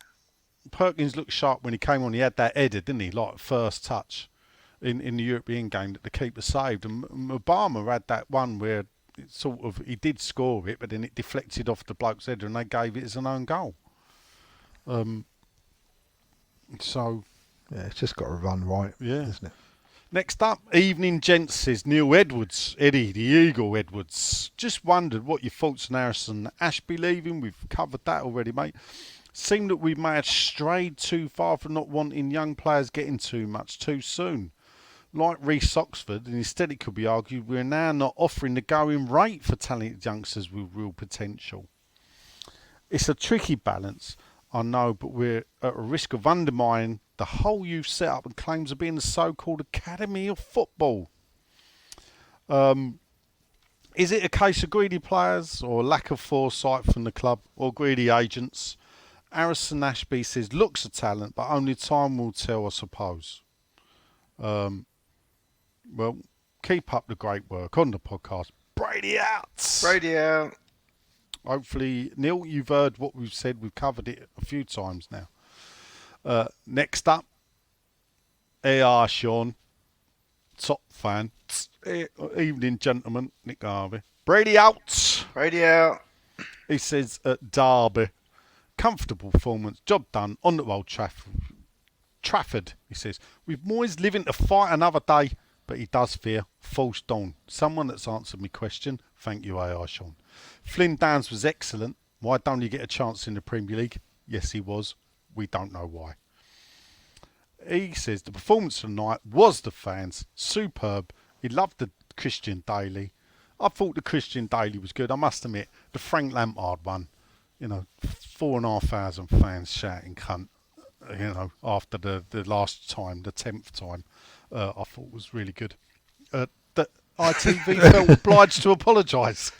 Perkins looked sharp when he came on. He had that header, didn't he? Like first touch in the European game that the keeper saved. And Mubama had that one where he did score it, but then it deflected off the bloke's header and they gave it as an own goal. So yeah, it's just got to run right, isn't it? Next up, Evening Gents says Neil Edwards, Eddie, the Eagle Edwards. Just wondered what your thoughts on Harrison Ashby leaving. We've covered that already, mate. Seemed that we may have strayed too far from not wanting young players getting too much too soon. Like Reece Oxford, and instead it could be argued we're now not offering the going rate for talented youngsters with real potential. It's a tricky balance, I know, but we're at a risk of undermining the whole youth setup and claims of being the so-called Academy of Football. Is it a case of greedy players or lack of foresight from the club or greedy agents? Harrison Ashby says looks a talent, but only time will tell, I suppose. Well, keep up the great work on the podcast. Brady out. Brady out. Hopefully, Neil, you've heard what we've said. We've covered it a few times now. Next up, AR Sean, top fan. Evening, gentlemen. Nick Harvey. Brady out. Brady out. He says at Derby, comfortable performance, job done on the Old Trafford. He says, with Moyes living to fight another day, but he does fear false dawn. Someone that's answered my question. Thank you, AR Sean. Flynn Downs was excellent. Why don't he get a chance in the Premier League? Yes, he was. We don't know why. He says the performance tonight was the fans. Superb. He loved the Christian Daly. I thought the Christian Daly was good. I must admit, the Frank Lampard one, 4,500 fans shouting cunt, after the last time, the 10th time, I thought was really good. That ITV felt obliged to apologise.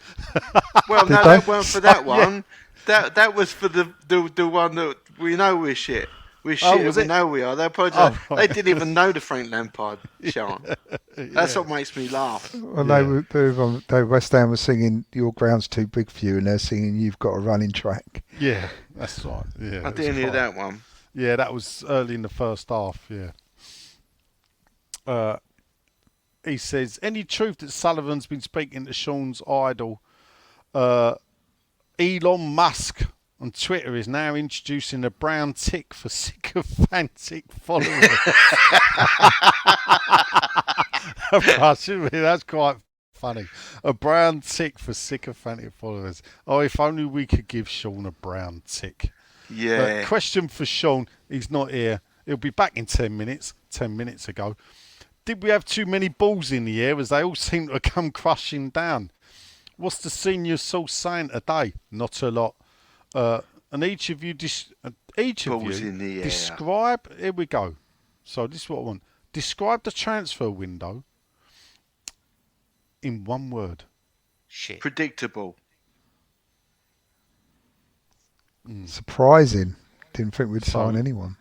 Well, no, that weren't for that one. Yeah. That was for the one that we know we're shit. We're shit. We know we are. They apologised. They didn't even know the Frank Lampard chant. That's what makes me laugh. Well, they West Ham was singing "Your ground's too big for you," and they're singing "You've got a running track." Yeah, that's right. Yeah, I didn't hear that one. Yeah, that was early in the first half. Yeah. He says, any truth that Sullivan's been speaking to Sean's idol, Elon Musk, on Twitter is now introducing a brown tick for sycophantic followers. That's quite funny. A brown tick for sycophantic followers. Oh, if only we could give Sean a brown tick. Yeah. Question for Sean. He's not here. He'll be back in 10 minutes. 10 minutes ago. Did we have too many balls in the air as they all seem to have come crushing down? What's the senior source saying today? Not a lot. and each of you Balls in the air. describe. Here we go. So this is what I want. Describe the transfer window in one word. Shit. Predictable. Surprising. Didn't think we'd sign So- anyone.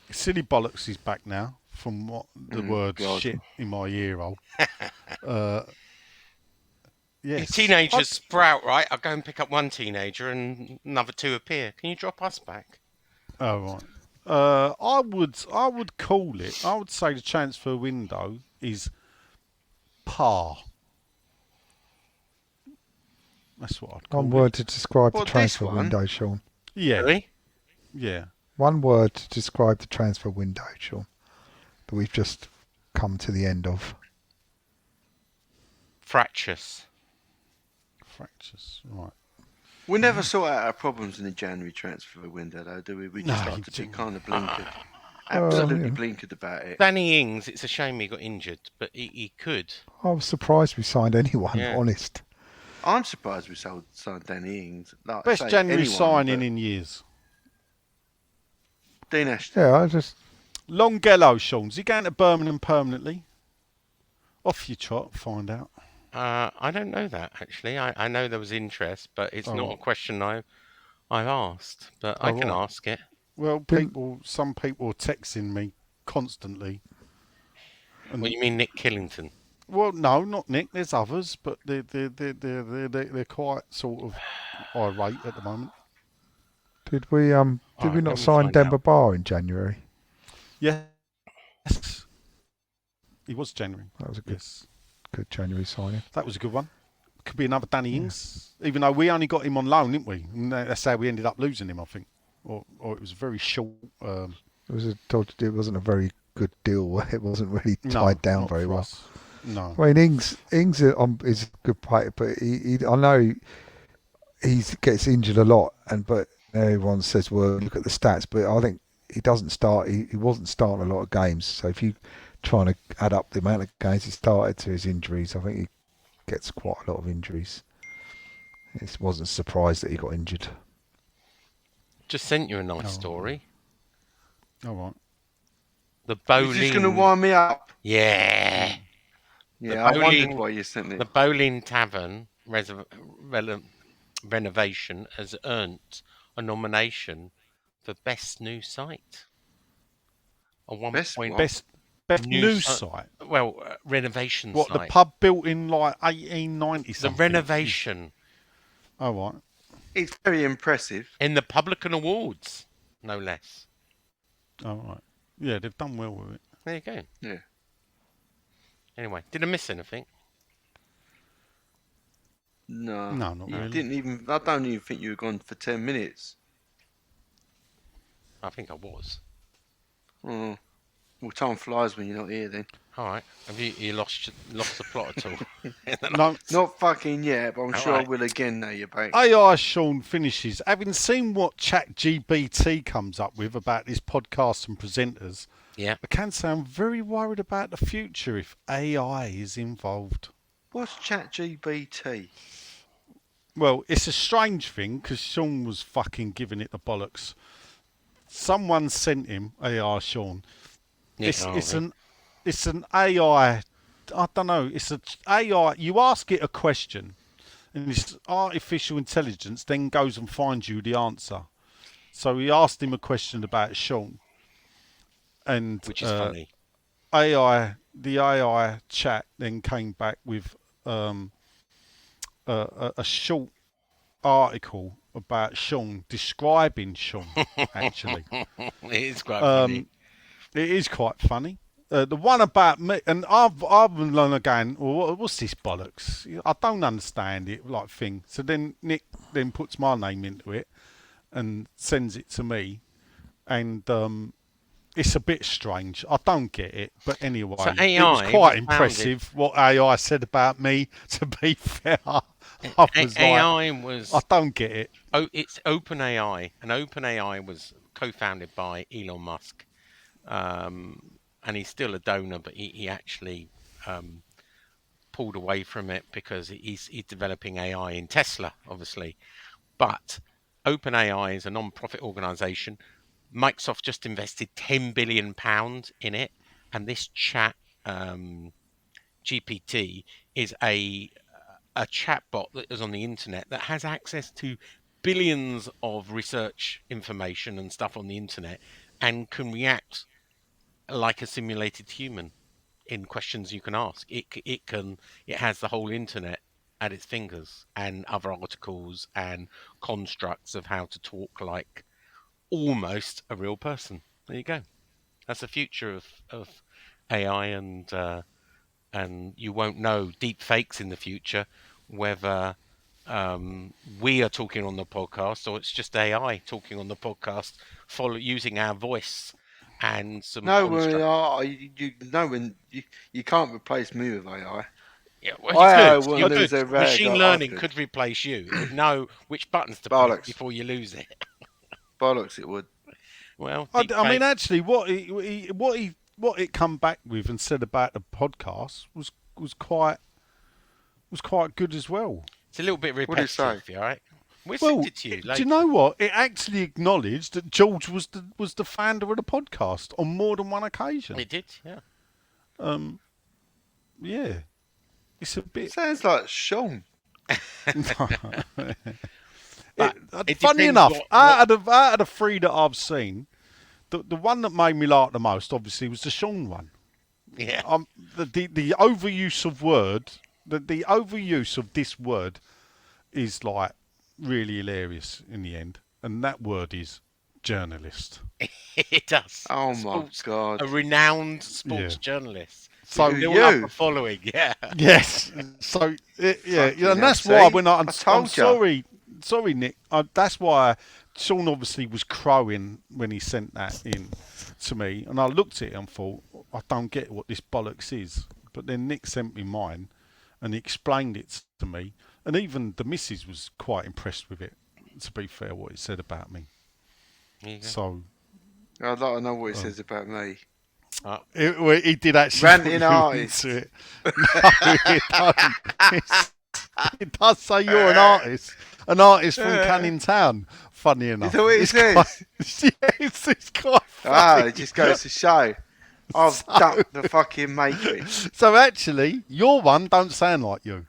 Silly bollocks is back now from what the word God. shit in my ear hole. Yes. Teenagers sprout, right? I'll go and pick up one teenager and another two appear. Can you drop us back? Oh right. I would call it. I would say the transfer window is par. That's what I'd call One it. word to describe What, the this transfer one? window, Sean. Yeah. Really? Yeah. One word to describe the transfer window, Sean. That we've just come to the end of. Fractious. Fractures. Right. We never sort out our problems in the January transfer window, though, do we? We just No, like you to be didn't. kind of blinkered. Absolutely yeah. blinkered about it. Danny Ings, it's a shame he got injured, but he could. I was surprised we signed anyone, Yeah. honest. I'm surprised we signed Danny Ings. Like, Best say January anyone, signing but in years. Dean Ashton. Yeah, I just... Longhello, Sean. Is he going to Birmingham permanently? Off you trot, find out. I don't know that, actually. I know there was interest, but it's not Oh. a question I've asked. But I can right. ask it. Well, Didn't- some people are texting me constantly. And What, you mean Nick Killington? well, no, not Nick. There's others, but they're quite sort of irate at the moment. Did we Alright, not let me sign find Denver out. Bar in January? Yes, it was January. That was a Yes, good January signing. that was a good one. Could be another Danny Ings, even though we only got him on loan, didn't we? And that's how we ended up losing him, I think. Or it was very short. It wasn't a very good deal. It wasn't really No, tied down not very for well. us. No. I mean, Ings is a good player, but I know he gets injured a lot, but everyone says, well, look at the stats, but I think he doesn't start. He wasn't starting a lot of games, so if you trying to add up the amount of games he started to his injuries, I think he gets quite a lot of injuries. It wasn't surprised that he got injured. Just sent you a nice Oh. story. All right. The You're bowling. just going to wind me up. Yeah. Yeah, I bowling- wondered why you sent it. The Bowling Tavern renovation has earned a nomination for Best New Site. A 1 Best point. what? Best New news si- site. Well, renovation What, the site. pub built in like 1890 The something? renovation Oh, right. It's very impressive. in the Publican Awards, no less. Oh, right. Yeah, they've done well with it. There you go. Yeah. Anyway, did I miss anything? No. No, not You really. didn't even. I don't even think you were gone for 10 minutes. I think I was. Oh. Well, time flies when you're not here then. All right. Have you lost the plot at all? No. Not fucking yet, but I'm sure Alright. I will again now you're back. AI Sean finishes. Having seen what ChatGPT comes up with about this podcast and presenters, Yeah. I can say I'm very worried about the future if AI is involved. What's ChatGPT? Well, it's a strange thing because Sean was fucking giving it the bollocks. Someone sent him AI Sean. Nick It's Harvey. an AI. I don't know. It's an AI. You ask it a question, and this artificial intelligence then goes and finds you the answer. So he asked him a question about Sean, and Which is funny. the AI chat then came back with a short article about Sean, describing Sean, actually. It is quite funny. It is quite funny. The one about me, and I've been long again, well, what's this bollocks? I don't understand it, like thing. So then Nick then puts my name into it and sends it to me, and it's a bit strange. I don't get it, but anyway, So it AI was was quite impressive what AI said about me. To be fair, I was like, AI was. I don't get it. Oh, it's OpenAI, and OpenAI was co-founded by Elon Musk, and he's still a donor, but he actually pulled away from it because he's developing AI in Tesla, obviously. But OpenAI is a non-profit organisation. Microsoft just invested £10 billion in it, and this chat GPT is a chatbot that is on the internet that has access to billions of research information and stuff on the internet, and can react like a simulated human in questions you can ask. It has the whole internet at its fingers, and other articles and constructs of how to talk like almost a real person. There you go. That's the future of AI, and you won't know deep fakes in the future whether we are talking on the podcast or it's just AI talking on the podcast, using our voice and some No, construct. you can't replace me with AI. Yeah, well, I you could. You wouldn't lose could. every Machine I learning could. could replace you. It would know which buttons to press Bollocks. before you lose it. Bollocks, it would. Well, I deepfake. mean, actually, what it come back with and said about the podcast was quite good as well. It's a little bit What did it say? repetitive, all right? We'll Well, send it to you do later. you know what? It actually acknowledged that George was the founder of the podcast on more than one occasion. It did, yeah. Yeah, it's a bit. Sounds like Sean. It Funny depends enough, what- out of the three that I've seen, the one that made me laugh the most, obviously, was the Sean one. Yeah. The overuse of the overuse of this word is like really hilarious in the end, and that word is journalist. It does. Oh my God. A renowned sports Yeah. journalist. So They Who, all have you? a following, yeah. yes, so yeah, Fucking and that's hell, why see? when I'm I told ya. sorry, Nick. That's why Sean obviously was crowing when he sent that in to me, and I looked at it and thought, I don't get what this bollocks is. But then Nick sent me mine, and he explained it to me, and even the missus was quite impressed with it. To be fair, what it said about me. There you go. So I'd like to know what it says about me. he did actually Ranting put you artist. into it. No, it don't. It does say you're an artist from Canning Town. Funny enough, Is that what it It's says? yes, it's quite Ah, funny. it just goes to show. I've ducked the fucking matrix. So actually, your one don't sound like you.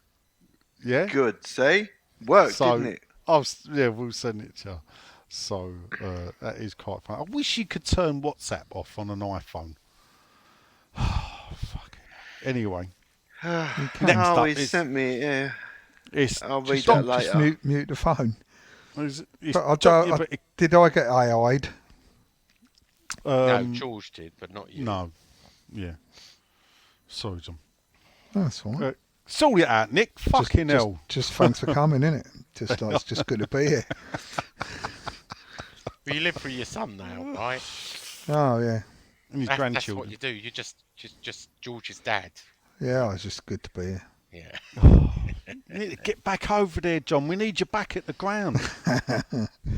Yeah. Good, see? Worked, So didn't it? yeah, we'll send it to you. So that is quite fun. I wish you could turn WhatsApp off on an iPhone. Fucking hell. Anyway, next Oh, up he is sent me. Yeah, it's I'll read just that Just later. mute the phone. it's But I yeah, don't, but it- did I get AI'd? No, George did, but not you. no, yeah. Sorry, John. That's all right. Sort it out, Nick. Fucking hell. Just thanks for coming, innit? Just like, it's just good to be here. Well, you live for your son now, right? Oh yeah, And his That's what grandchildren. you do. You're just George's dad. yeah. It's just good to be here. Yeah. You need to get back over there, John. We need you back at the ground.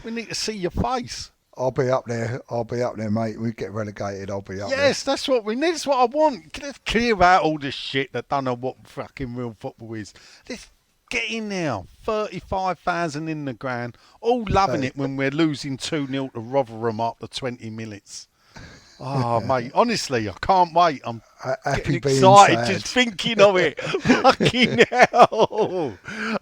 We need to see your face. I'll be up there. Mate. We get relegated. I'll be up Yes, that's what we need. That's what I want. Let's clear out all this shit that don't know what fucking real football is. Let's get in there. 35,000 in the ground. All loving it when we're losing 2-0 to Rotherham after 20 minutes. Oh, mate. Honestly, I can't wait. I'm there. Happy getting being excited sad. just thinking of it. Fucking hell.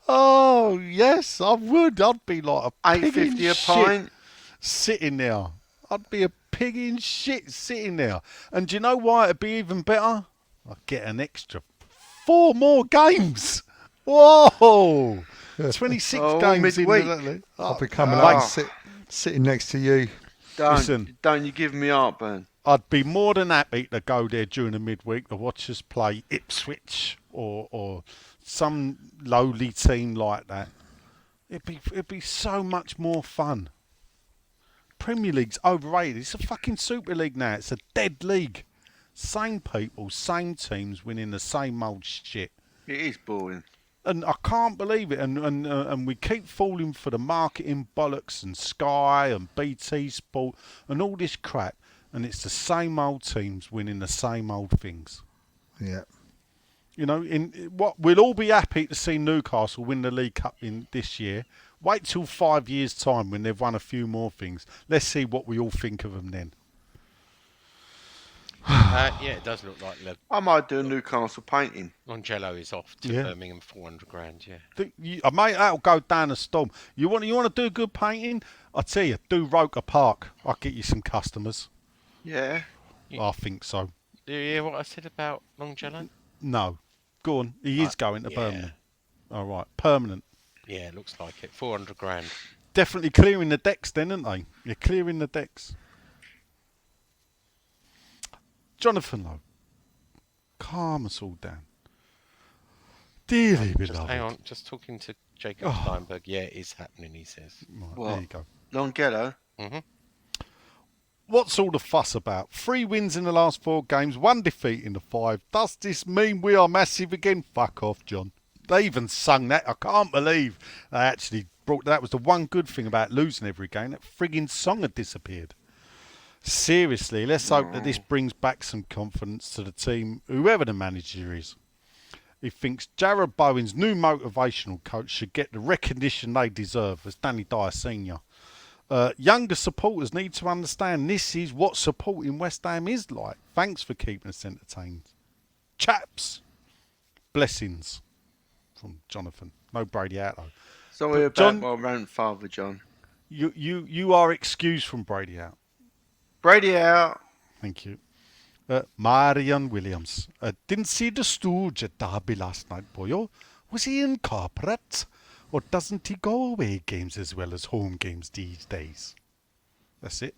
Oh, yes, I would. I'd be like a pig in $8.50 a shit pint. sitting there. I'd be a pig in shit sitting there. And do you know why it'd be even better? I'd get an extra 4 more games. Whoa! 26 Oh, games midweek. in the... I'll be coming Oh. up and sitting next to you. Listen. Don't you give me heartburn. I'd be more than happy to go there during the midweek to watch us play Ipswich or some lowly team like that. It'd be so much more fun. Premier League's overrated. It's a fucking Super League now. It's a dead league. Same people, same teams winning the same old shit. It is boring. And I can't believe it. And we keep falling for the marketing bollocks and Sky and BT Sport and all this crap. And it's the same old teams winning the same old things. Yeah. You know, in what we'll all be happy to see Newcastle win the League Cup in this year. Wait till 5 years' time when they've won a few more things. Let's see what we all think of them then. Yeah, it does look like I might do a Newcastle painting. Longello is off to Birmingham, 400 grand. Yeah, Mate, that'll go down a storm. You want to do good painting? I tell you, do Roker Park. I'll get you some customers. Yeah. I think so. Do you hear what I said about Longello? No, go on. He is going to Birmingham. All right, permanent. Yeah, looks like it. 400 grand. Definitely clearing the decks then, aren't they? You're clearing the decks. Jonathan Lowe, calm us all down. Dearly beloved. Hang on, just talking to Jacob Steinberg. Yeah, it is happening, he says. Right, What? there you go. Longello? Mm-hmm. What's all the fuss about? 3 wins in the last 4 games, 1 defeat in the 5. Does this mean we are massive again? Fuck off, John. They even sung that. I can't believe they actually brought that. Was the one good thing about losing every game. That frigging song had disappeared. Seriously, let's hope that this brings back some confidence to the team, whoever the manager is. He thinks Jared Bowen's new motivational coach should get the recognition they deserve as Danny Dyer Sr. Younger supporters need to understand this is what supporting West Ham is like. Thanks for keeping us entertained. Chaps, blessings from Jonathan. No Brady out though. Sorry about John, my rant, Father John. You are excused from Brady out. Brady out. Thank you. Marion Williams. Didn't see the Stooge at Derby last night, boyo. Was he in corporate? Or doesn't he go away games as well as home games these days? That's it.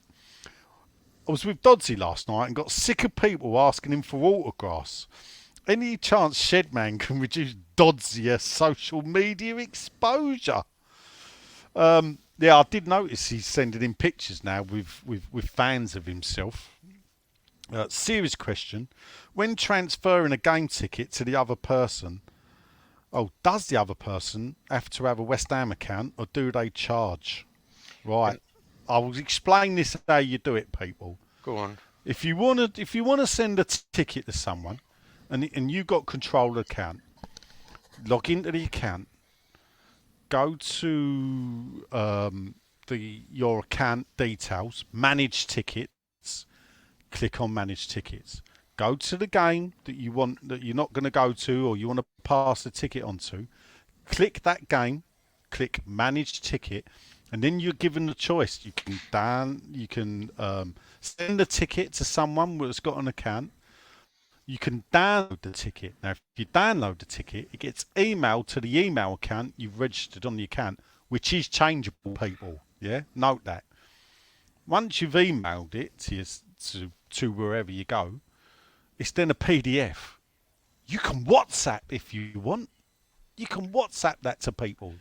I was with Dodsey last night and got sick of people asking him for autographs. Any chance Shedman can reduce Dodsey's social media exposure? Yeah, I did notice he's sending in pictures now with fans of himself. Serious question. When transferring a game ticket to the other person, does the other person have to have a West Ham account or do they charge? Right. I will explain this how you do it, people. Go on. If you wanna send a ticket to someone and you got control of the account, log into the account, go to your account details, manage tickets, click on manage tickets. Go to the game that you want, that you're not going to go to or you want to pass the ticket on to. Click that game, click manage ticket, and then you're given the choice. You can send the ticket to someone that's got an account. You can download the ticket. Now, if you download the ticket, it gets emailed to the email account you've registered on the account, which is changeable, people. Yeah, note that. Once you've emailed it to wherever you go, it's then a PDF. You can WhatsApp if you want. You can WhatsApp that to people.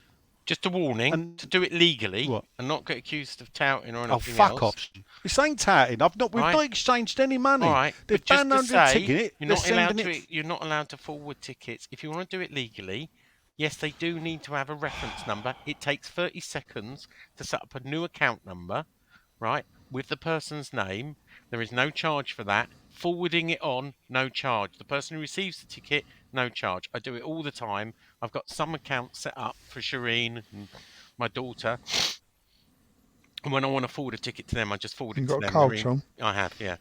Just a warning to do it legally and not get accused of touting or anything else. Oh, fuck off. This ain't touting. We've not exchanged any money. All right. They've downloaded a ticket. You're not allowed to forward tickets. If you want to do it legally, yes, they do need to have a reference number. It takes 30 seconds to set up a new account number, right, with the person's name. There is no charge for that. Forwarding it on, no charge. The person who receives the ticket, no charge. I do it all the time. I've got some accounts set up for Shireen and my daughter. And when I want to forward a ticket to them, I just forward it to them. You got a cold, Sean? I have, yeah.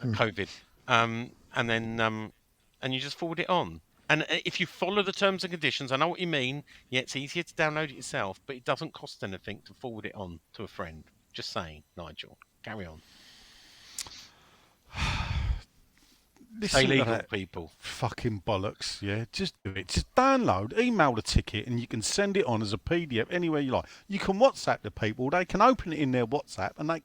COVID. And then and you just forward it on. And if you follow the terms and conditions, I know what you mean. Yeah, it's easier to download it yourself, but it doesn't cost anything to forward it on to a friend. Just saying, Nigel. Carry on. Stay legal, people. Fucking bollocks, yeah. Just do it. Just download, email the ticket, and you can send it on as a PDF anywhere you like. You can WhatsApp the people. They can open it in their WhatsApp, and they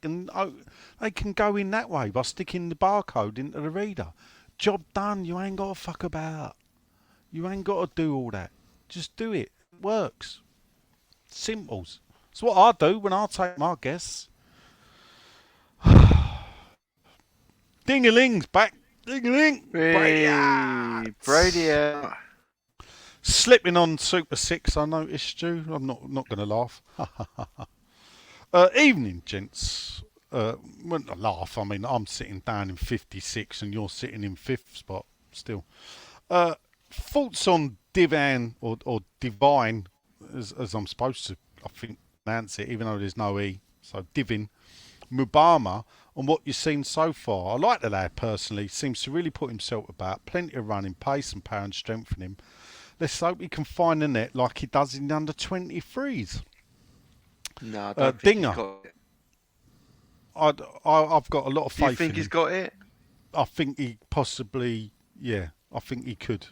can go in that way by sticking the barcode into the reader. Job done. You ain't got to fuck about. You ain't got to do all that. Just do it. It works. Simples. It's what I do when I take my guests. Ding-a-ling's back. Ding-a-ling. Brady out. Slipping on Super 6, I noticed, Stu. I'm not going to laugh. Evening, gents. Wouldn't I laugh? I mean, I'm sitting down in 56 and you're sitting in 5th spot still. thoughts on Divan or Divine, as I'm supposed to, I think, pronounce it, even though there's no E. So Divin Mubama, on what you've seen so far. I like the lad personally. Seems to really put himself about. Plenty of running, pace and power and strength in him. Let's hope he can find the net like he does in the under 23s. No, I don't think he's got it. I've got a lot of faith. You think in he's him. got it? I think he possibly, I think he could.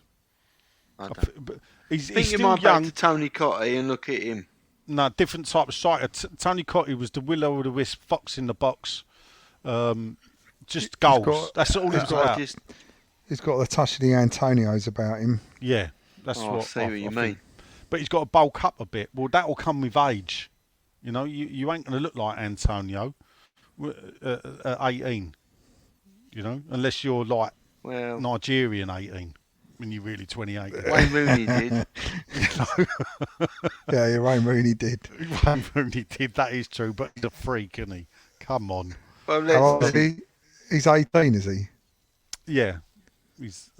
I don't. But he's Think you still might young. back to Tony Cottee and look at him. No, different type of striker. Tony Cottee was the will-o'-the-wisp, fox in the box. Just goals. That's all he's got. He's got the touch of the Antonios about him. Yeah, that's I what see what you mean. think. But he's got to bulk up a bit. Well, that will come with age. You know, you ain't going to look like Antonio at 18. You know, unless you're like Nigerian 18 when you're really 28. Wayne Rooney did. Yeah, Wayne Rooney did. Wayne Rooney did. That is true, but he's a freak, isn't he? Come on. Well, How old is he? He's 18, is he? Yeah, he's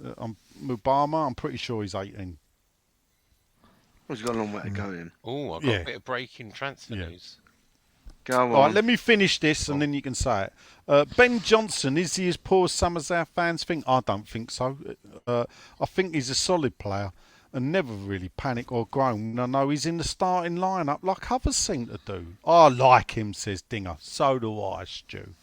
Mubama. I'm pretty sure he's 18. Well, he's got a long way to go in. Oh, I've got a bit of breaking transfer news. Go on. All right, let me finish this and then you can say it. Ben Johnson, is he as poor as some of our fans think? I don't think so. I think he's a solid player and never really panic or groan. I know he's in the starting lineup like others seem to do. I like him, says Dinger. So do I, Stu.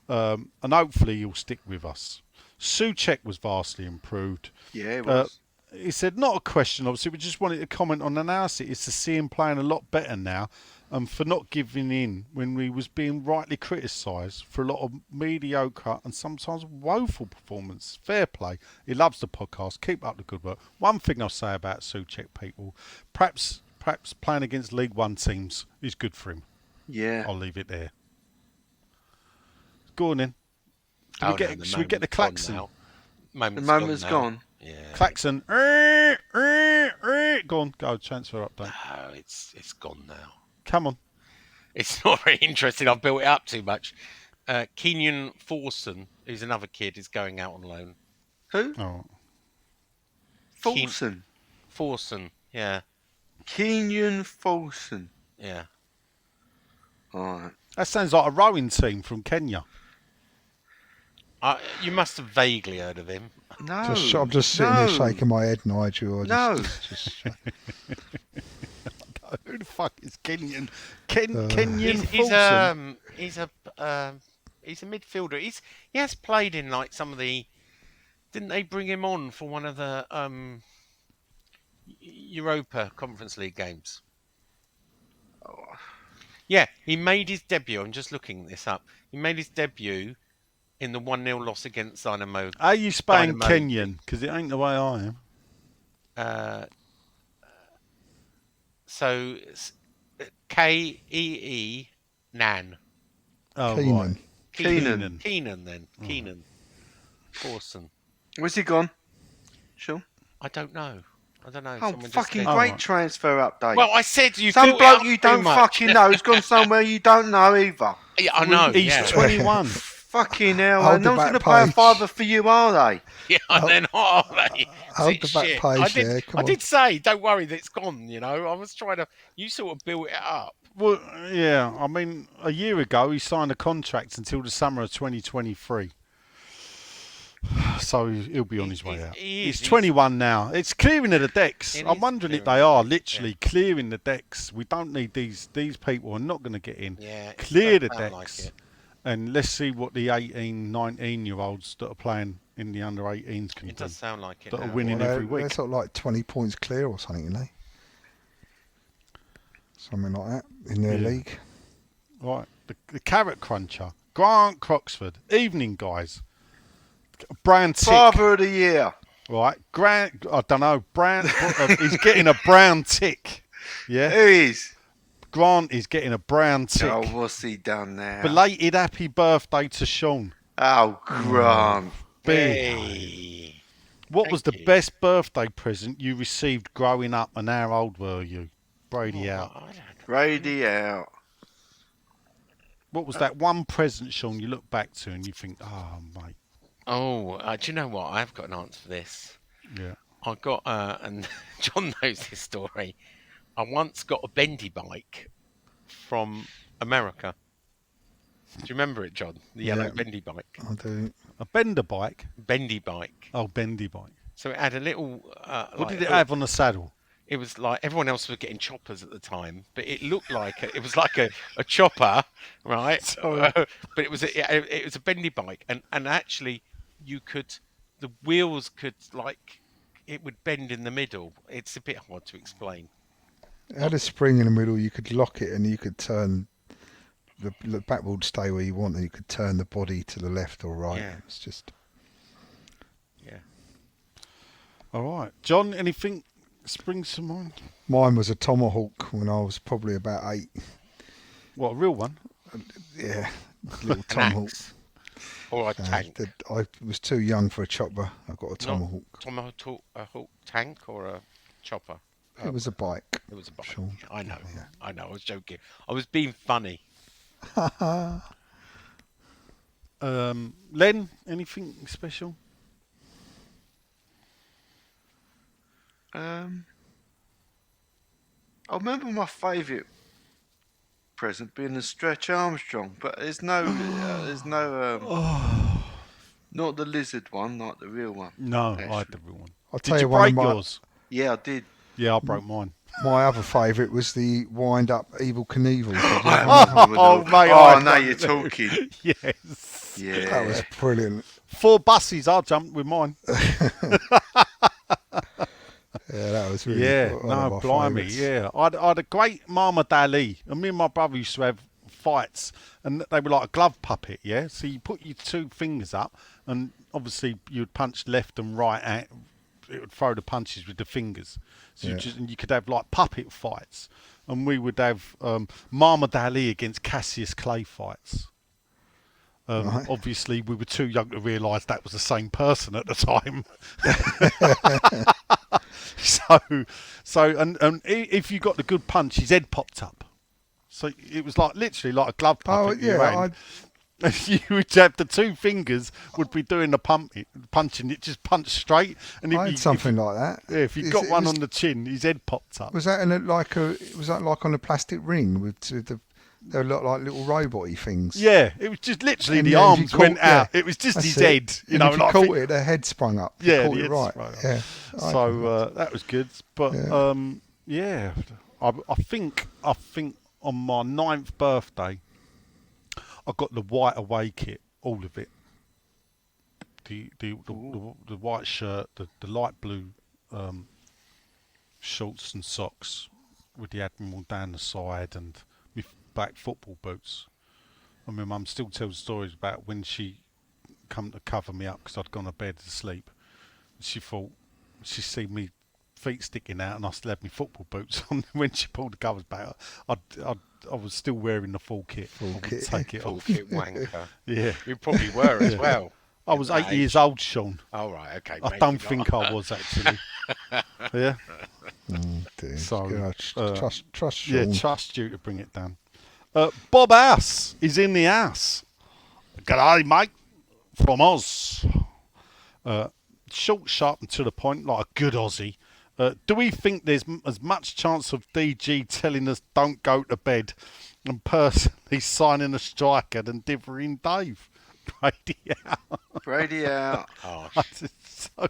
And hopefully he'll stick with us. Souček was vastly improved. Yeah, it was. He said, not a question, obviously, we just wanted to comment on analysis. It's to see him playing a lot better now and for not giving in when he was being rightly criticised for a lot of mediocre and sometimes woeful performance. Fair play. He loves the podcast. Keep up the good work. One thing I'll say about Souček, people, perhaps playing against League One teams is good for him. Yeah. I'll leave it there. Go on then. Should we get the klaxon? The moment's gone. Yeah. Klaxon. Go on, go, transfer update. No, it's gone now. Come on. It's not very interesting. I've built it up too much. Kenyon Forson, who's another kid, is going out on loan. Who? Oh. Folson. Forson, yeah. Kenyon Folson. Yeah. All right. That sounds like a rowing team from Kenya. You must have vaguely heard of him. No. I'm just sitting here shaking my head, Nigel. Who the fuck is Kenyon? Kenyon Folsom? He's a midfielder. He has played in like some of the. Didn't they bring him on for one of the Europa Conference League games? Yeah, he made his debut. I'm just looking this up. He made his debut in the 1-0 loss against Dynamo. Are you spelling Kenyon? Because it ain't the way I am. So K-E-E Nan. Oh, Keenan. right. Keenan then. Keenan. Forson. Where's he gone? Sure. I don't know. Oh, fucking great transfer update. Well, I said you. Some bloke you don't fucking know who's gone somewhere you don't know either. Yeah, I know. He's 21. Fucking hell. Hold No the one's going to back pay a fiver for you, are they? Yeah, they're not, are they? Hold the back page, I did say, don't worry that it's gone, you know. I was trying to. You sort of built it up. Well, yeah. I mean, a year ago he signed a contract until the summer of 2023. So he'll be on his way out. He's 21 now. It's clearing of the decks. I'm wondering if they are literally clearing the decks. We don't need these people are not going to get in. Yeah, clear the decks. And let's see what the 18, 19-year-olds that are playing in the under-18s can do. It does sound like it. That are winning every week. They're sort of like 20 points clear or something, you know? Something like that in their league. Right. The carrot cruncher. Grant Croxford. Evening, guys. Brown tick. Father of the year. Right. Grant, I don't know. He's getting a brown tick. Yeah. Who is? Grant is getting a brown tick. Oh, what's he done now? Belated happy birthday to Sean. Oh, Grant. Big. What was the best birthday present you received growing up and how old were you? Brady out. Brady out. What was that one present, Sean, you look back to and you think, oh, mate. Oh, do you know what? I've got an answer for this. Yeah. I got, and John knows this story. I once got a bendy bike from America. Do you remember it, John? The yellow bendy bike. I do. A bender bike? Bendy bike. Oh, bendy bike. So it had a little. What did it have on the saddle? It was like everyone else was getting choppers at the time, but it looked like it was like a chopper, right? But it was a bendy bike, and actually the wheels could it would bend in the middle. It's a bit hard to explain. It had a spring in the middle. You could lock it, and you could turn the back would stay where you want, and you could turn the body to the left or right. Yeah. It's just. Yeah. All right, John. Anything springs to mind? Mine was a Tomahawk when I was probably about 8. What, a real one? Yeah, little An Tomahawk. axe or a tank. I was too young for a chopper. I got a Tomahawk. Tomahawk, a Hawk tank or a chopper. It was a bike. It was a bike. Sure. I know. Yeah. I know. I was joking. I was being funny. Len, anything special? I remember my favourite present being the Stretch Armstrong, but there's no, not the lizard one, like the real one. No, actually. I had the real one. I'll tell Did you you one break of my, yours? Yeah, I did. Yeah, I broke mine. My other favourite was the wind-up Evil Knievel. Oh, mate, Oh, now you're talking. Yes. Yeah. That was brilliant. 4 buses, I jumped with mine. Yeah, that was really Yeah, one of no, my blimey, favourites. yeah. I had a great Muhammad Ali, and me and my brother used to have fights, and they were like a glove puppet, yeah? So you put your 2 fingers up, and obviously you would punch left and right, and it would throw the punches with the fingers. So and you could have like puppet fights, and we would have Muhammad Ali against Cassius Clay fights. Right. Obviously, we were too young to realise that was the same person at the time. and if you got the good punch, his head popped up. So it was like literally like a glove puppet. You would have the 2 fingers would be doing the punching. It just punched straight. And I had something like that. Yeah, if you got one on the chin, his head popped up. Was that was that like on a plastic ring with they looked like little robot-y things? Yeah, it was just literally And the if you arms went out. yeah, It was just that's his it. head. And know, if you like caught it, the head sprung up. If you Yeah, caught the it head right. sprung up. Yeah. So that was good. But Yeah. I think on my 9th birthday, I got the white away kit, all of it. The white shirt, the light blue shorts and socks with the Admiral down the side, and my black football boots. And my mum still tells stories about when she come to cover me up because I'd gone to bed to sleep. She thought she seen me feet sticking out, and I still had my football boots on. When she pulled the covers back, I was still wearing the full kit. Full I wouldn't kit. take it Full off. kit wanker. Yeah, You probably were as well. I was 8 years old, Sean. Oh, right, okay. I maybe don't not. think I was actually. Yeah. Dear. So, Trust Yeah, Sean. trust you to bring it down. Bob House is in the house. G'day, mate. From Oz. Short, sharp, and to the point, like a good Aussie. Do we think there's as much chance of DG telling us don't go to bed and personally signing a striker than Divering Dave? Brady out. Brady out. Oh, So,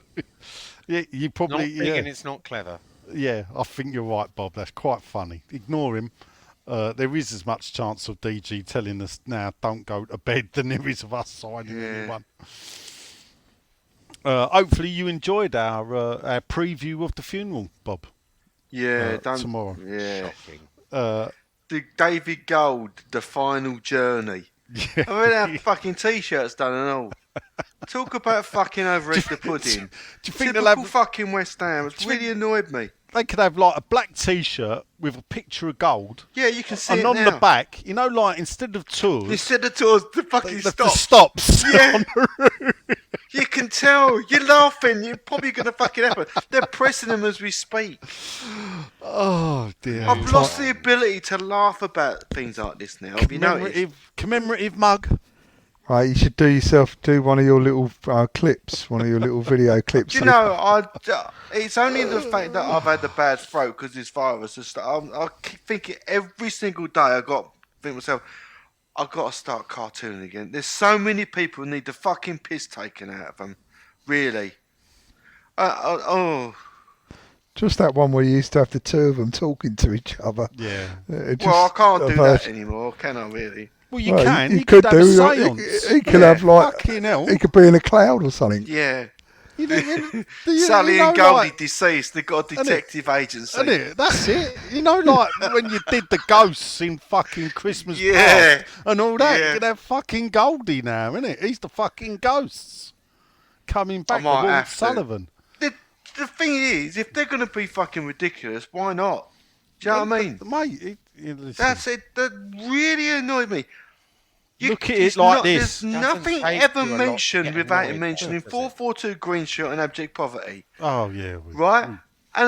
yeah, you not probably... big yeah. and it's not clever. Yeah, I think you're right, Bob. That's quite funny. Ignore him. There is as much chance of DG telling us now don't go to bed than there is of us signing anyone. Hopefully you enjoyed our preview of the funeral, Bob. Yeah, tomorrow. Yeah. Shocking. The David Gold, The Final Journey. Yeah. I mean, our fucking t-shirts done and all. Talk about fucking overhead the pudding. Do you think they'll Typical have... fucking West Ham. It's Do you really annoyed me. They could have like a black T-shirt with a picture of gold, Yeah, you can see and it on now. the back, you know, like instead of tours, Instead of towards the fucking the stop. stops. Yeah. on the roof. You can tell. You're laughing. You're probably going to fucking happen. They're pressing them as we speak. Oh dear. I've lost the ability to laugh about things like this now. Have you noticed? Commemorative mug. Right, you should do one of your little clips, one of your little video clips. Do you know, it's only the fact that I've had the bad throat because this virus has started. I keep thinking every single day I got to think to myself, I've got to start cartooning again. There's so many people who need the fucking piss taken out of them. Really. Just that one where you used to have the two of them talking to each other. Yeah. Well, I can't do that anymore, can I really? Well, you can. You He could have a do. seance. He could have Fucking hell. He could be in a cloud or something. Yeah. Sally and Goldie deceased. They've got a detective agency. That's it. You know, like when you did the ghosts in fucking Christmas Yeah. Past and all that. Yeah. You can have fucking Goldie now, innit? He's the fucking ghosts coming back to might Walt have to. Sullivan. The thing is, if they're going to be fucking ridiculous, why not? Do you know what I mean? Mate, That's it. That really annoyed me. Look at it like this. There's nothing take ever you a lot mentioned to get without annoyed, him mentioning does it? 442 green shirt and abject poverty. Oh, yeah. Right? And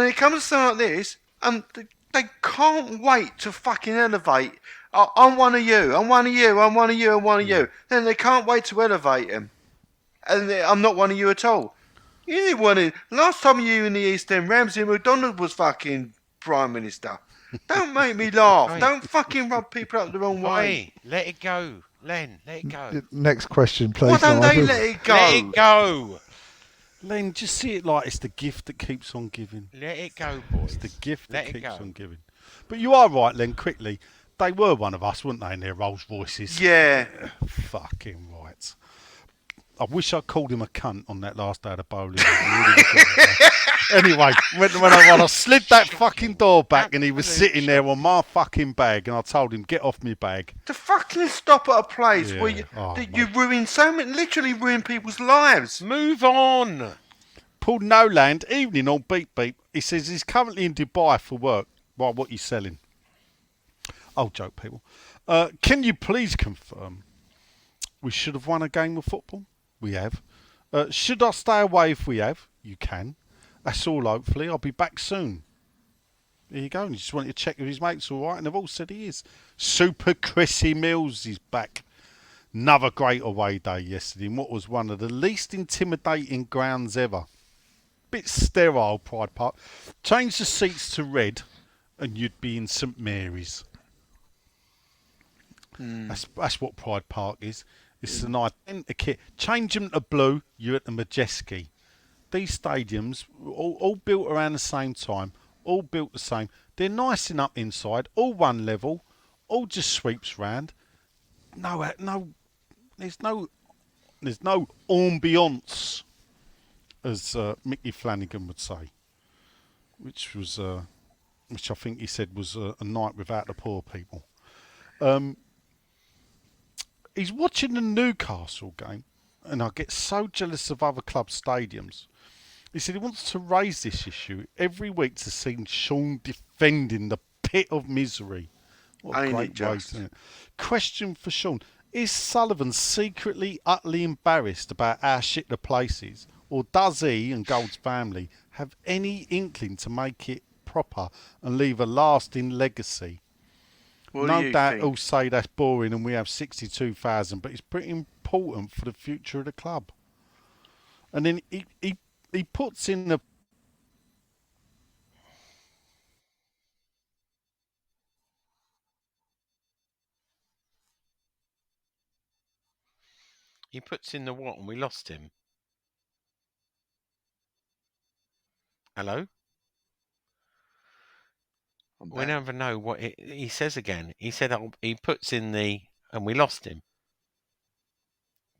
then it comes to something like this, and they can't wait to fucking elevate. I'm one of you, I'm one of you, I'm one of you, I'm one of you. Then they can't wait to elevate him. And I'm not one of you at all. You didn't want to. Last time you in the East End, Ramsay MacDonald was fucking Prime Minister. Don't make me laugh. Right. Don't fucking rub people up the wrong way. Oi, let it go. Len, let it go. Next question, please. Why don't they Nigel. let it go? Let it go. Len, just see it like it's the gift that keeps on giving. Let it go, boys. It's the gift Let that it keeps go. on giving. But you are right, Len, quickly. They were one of us, weren't they, in their Rolls Royces? Yeah. Fucking right. I wish I called him a cunt on that last day of the bowling. I really regret it. Anyway, when I slid that fucking door back and he was sitting there on my fucking bag and I told him, get off me bag. To fucking stop at a place Yeah. where you, Oh, that you ruin so many, literally ruin people's lives. Move on. Paul Noland, evening on Beep Beep. He says he's currently in Dubai for work. Why, what he's selling? Oh, joke, people. Can you please confirm we should have won a game of football? We have. Should I stay away if we have? You can. That's all, hopefully. I'll be back soon. There you go. And he just wanted to check if his mate's all right, and they've all said he is. Super Chrissy Mills is back. Another great away day yesterday in what was one of the least intimidating grounds ever. Bit sterile, Pride Park. Change the seats to red, and you'd be in St Mary's. That's what Pride Park is. It's an identical. Change them to blue, you're at the Majeski. These stadiums, all built around the same time, all built the same. They're nice enough inside, all one level, all just sweeps round. There's no ambiance, as Mickey Flanagan would say, which I think he said was a night without the poor people. He's watching the Newcastle game, and I get so jealous of other club stadiums. He said he wants to raise this issue every week to see Sean defending the pit of misery. What a Ain't great it just? way to... Question for Sean. Is Sullivan secretly utterly embarrassed about how shit the place is? Or does he and Gold's family have any inkling to make it proper and leave a lasting legacy? What do No you doubt think? he'll say that's boring and we have 62,000, but it's pretty important for the future of the club. And then he puts in the... He puts in the what and we lost him. Hello? We never know what he says again. He said he puts in the and we lost him.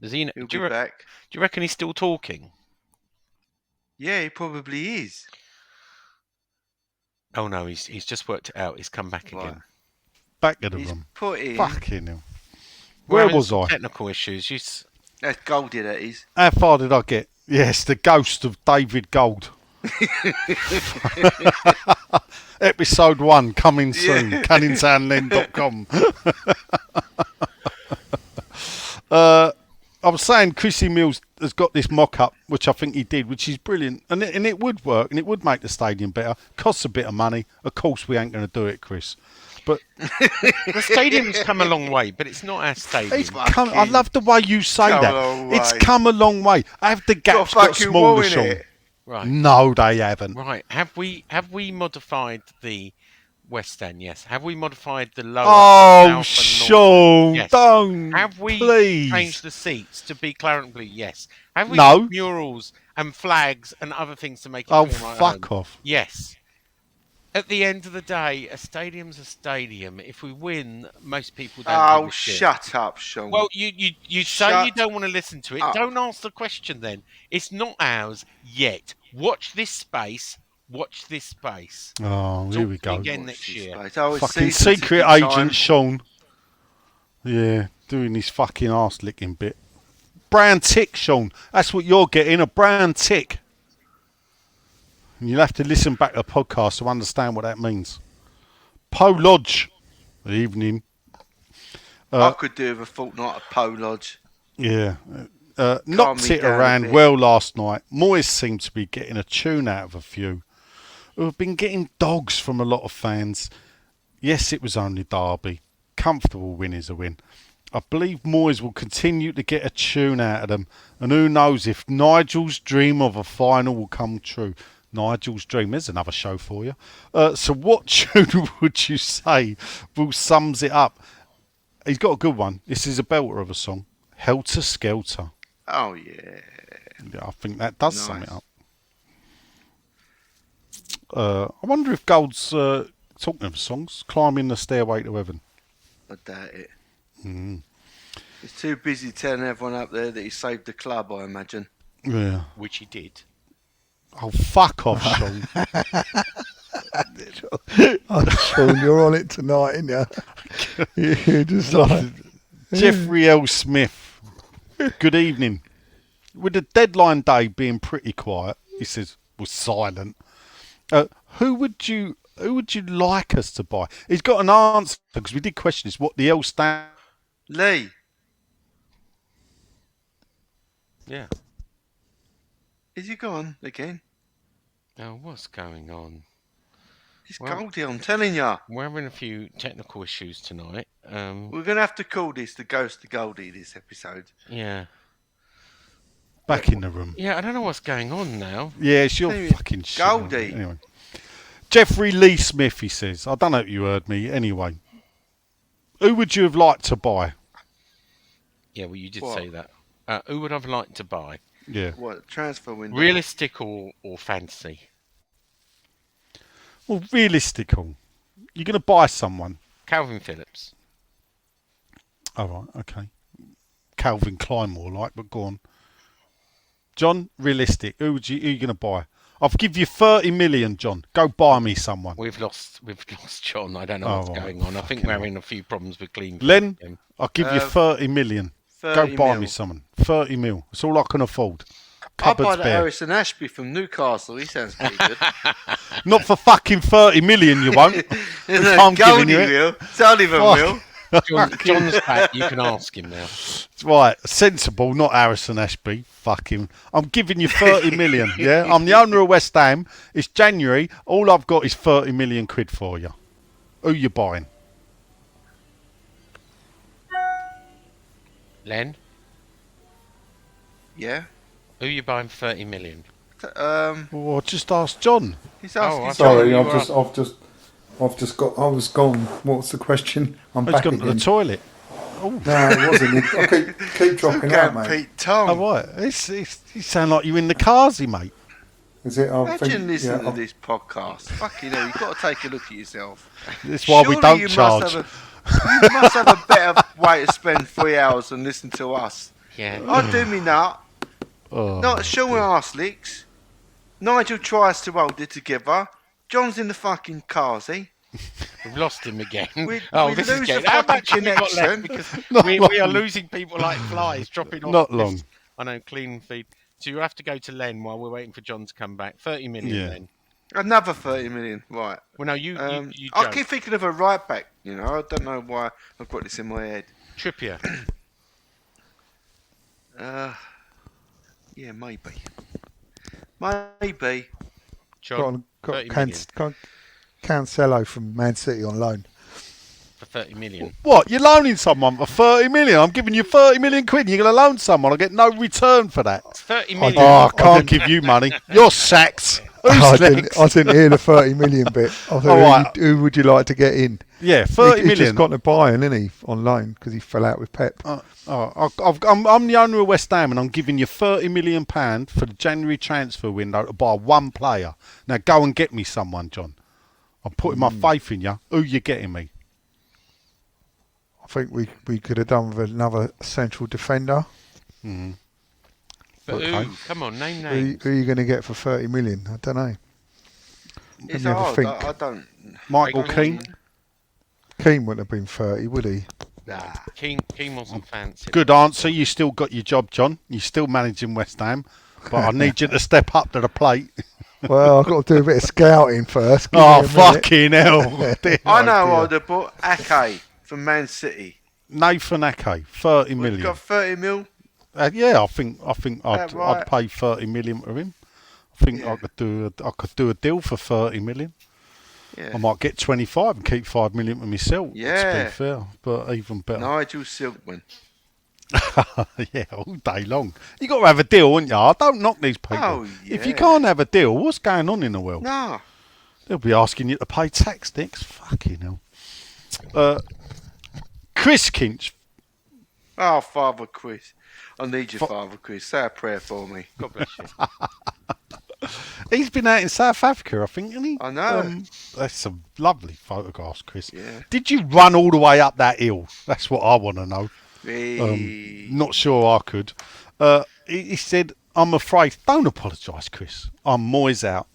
Does he? He'll Do be you back. reckon he's still talking? Yeah, he probably is. Oh no, he's just worked it out. He's come back Right. again. Back of the He's room. put in. Fucking hell. We're Where having was some I? Technical issues. That's Goldie, that is. How far did I get? Yes, the ghost of David Gold. Episode 1 coming soon. CanningTownLend.com. I was saying Chrissy Mills has got this mock-up, which I think he did, which is brilliant. And it would work, and it would make the stadium better. Costs a bit of money. Of course, we ain't going to do it, Chris. But The stadium's come a long way, but it's not our stadium. I love the way you say come a that. long It's way. come a long way. Have the gaps got a got fucking smaller, wall in Sean? it. Right. No, they haven't. Right. Have we modified the West End? Yes. Have we modified the lower Oh, south and north? Sean, Yes. don't. Have we please. changed the seats to be claret blue? Yes. Have we No. got murals and flags and other things to make it Oh, feel like fuck home? off. Yes. At the end of the day, a stadium's a stadium. If we win, most people don't give Oh, a shit. shut up, Sean. Well, you say you Shut don't want to listen to it. up. Don't ask the question then. It's not ours yet. Watch this space. Watch this space. Oh, here Talk we to me go. again Watch next this year. space. Oh, it's Fucking season secret ticket agent time. Sean. Yeah, doing his fucking arse licking bit. Brown tick, Sean. That's what you're getting, a brown tick. And you'll have to listen back to the podcast to understand what that means. Po Lodge. Good evening. I could do with a fortnight of Po Lodge. Yeah. Knocked me it down a around bit. well last night. Moyes seemed to be getting a tune out of a few who have been getting dogs from a lot of fans. Yes, it was only Derby. Comfortable win is a win. I believe Moyes will continue to get a tune out of them. And who knows if Nigel's dream of a final will come true. Nigel's dream. There's another show for you. So what tune would you say will sums it up? He's got a good one. This is a belter of a song. Helter Skelter. Oh, yeah. Yeah, I think that does sum Nice. it up. I wonder if Gold's, talking of songs, Climbing the Stairway to Heaven. I doubt it. Mm. He's too busy telling everyone up there that he saved the club, I imagine. Yeah. Which he did. Oh, fuck off, Sean. Oh, Sean, you're on it tonight, aren't you? You're just like... Jeffrey L. Smith. Good evening. With the deadline day being pretty quiet, he says, was silent. Who would you like us to buy? He's got an answer because we did question this. What the L stand? Lee, Yeah. is he gone again? Now, what's going on? He's Well- Goldie, I'm telling ya. We're having a few technical issues tonight. We're going to have to call this the Ghost of Goldie this episode. Yeah. Back in the room. Yeah, I don't know what's going on now. Yeah, it's your Hey, fucking shit. Goldie. Anyway. Jeffrey Lee Smith, he says. I don't know if you heard me. Anyway. Who would you have liked to buy? Yeah, well, you did What? say that. Who would I've liked to buy? Yeah. What, transfer window? Realistic or fantasy? Well, realistical. You're going to buy someone. Calvin Phillips. All right, okay. Calvin Klein more like, but go on. John, realistic. Who are you going to buy? I'll give you 30 million, John. Go buy me someone. We've lost John. I don't know Oh, what's right. going on. I think we're having a few problems with clean. Len, feed. I'll give you 30 million. 30 Go buy mil. me someone. 30 mil. That's all I can afford. I'll buy Cupboard's that bare. Harrison Ashby from Newcastle. He sounds pretty good. Not for fucking 30 million, you won't. I'm giving you it. Will. Sullivan Fuck. will. John's back. You can ask him now. Right, sensible, not Harrison Ashby. Fuck him. I'm giving you 30 million, yeah? I'm the owner of West Ham. It's January. All I've got is 30 million quid for you. Who you buying? Len, Yeah. who you buying for 30 million? Well, I just asked John. He's asking. I Sorry, you I've were just got. I was gone. What's the question? I'm He's back gone to the again. toilet. No, it wasn't. I keep dropping out, Going mate. Pete Tom. Oh, right. You sound like you're in the carsy, mate. Is it? I Imagine think, listening yeah, to this podcast. Fucking hell, you've got to take a look at yourself. That's why we Surely don't you charge. You must have a better way to spend 3 hours than listen to us. Yeah. I do me nut. Oh, Not Sean arse licks. Nigel tries to hold it together. John's in the fucking carsy. We've lost him again. We this is lose getting. the How fucking much have we got left? connection. Because Not we are long. losing people like flies, dropping off. Not this- long. I know, clean feed. So you have to go to Len while we're waiting for John to come back. 30 million Yeah. then. Another 30 million. Right. Well, no, you I joke. keep thinking of a right back. You know, I don't know why I've got this in my head. Trippier. Yeah, maybe. Maybe. John, Got 30 million. Cancelo from Man City on loan. for 30 million. What? You're loaning someone for 30 million? I'm giving you 30 million quid and you're going to loan someone. I get no return for that. It's 30 million. Oh, I can't give you money. You're sacked. I Who's didn't, next? I didn't hear the 30 million bit. I thought, right. who would you like to get in? Yeah, 30 He's million. just got to buy him, isn't he, on loan because he fell out with Pep. I'm the owner of West Ham and I'm giving you £30 million for the January transfer window to buy one player. Now go and get me someone, John. I'm putting my faith in you. Who you getting me? I think we could have done with another central defender. But Okay. who? Come on, name names. Who are you going to get for 30 million? I don't know. It's never hard. think. I don't. Michael Craig Keane. Keane wouldn't have been 30, would he? Nah. Keane wasn't fancy. Good answer. You still got your job, John. You're still managing West Ham. But I need you to step up to the plate. Well, I've got to do a bit of scouting first. Give Oh, me a minute. fucking hell. Dear, I know dear. I'd have bought Ake from Man City. Nathan Ake, 30 We've million. got 30 mil. Yeah, I think I'd right? pay 30 million for him. I think Yeah. I could do a deal for 30 million. Yeah. I might get 25 and keep 5 million for myself. To Yeah. be fair, but even better. Nigel Silkman. Yeah, all day long. You got to have a deal, haven't you? I don't knock these people. Oh, If you yeah. can't have a deal, what's going on in the world? Nah. They'll be asking you to pay tax next. Fucking hell. Chris Kinch. Oh, Father Chris. I need you, Father Chris. Say a prayer for me. God bless you. He's been out in South Africa, I think, hasn't he? I know. That's some lovely photographs, Chris. Yeah. Did you run all the way up that hill? That's what I want to know. Hey. Not sure I could. He said, I'm afraid. Don't apologise, Chris. I'm Moyes out.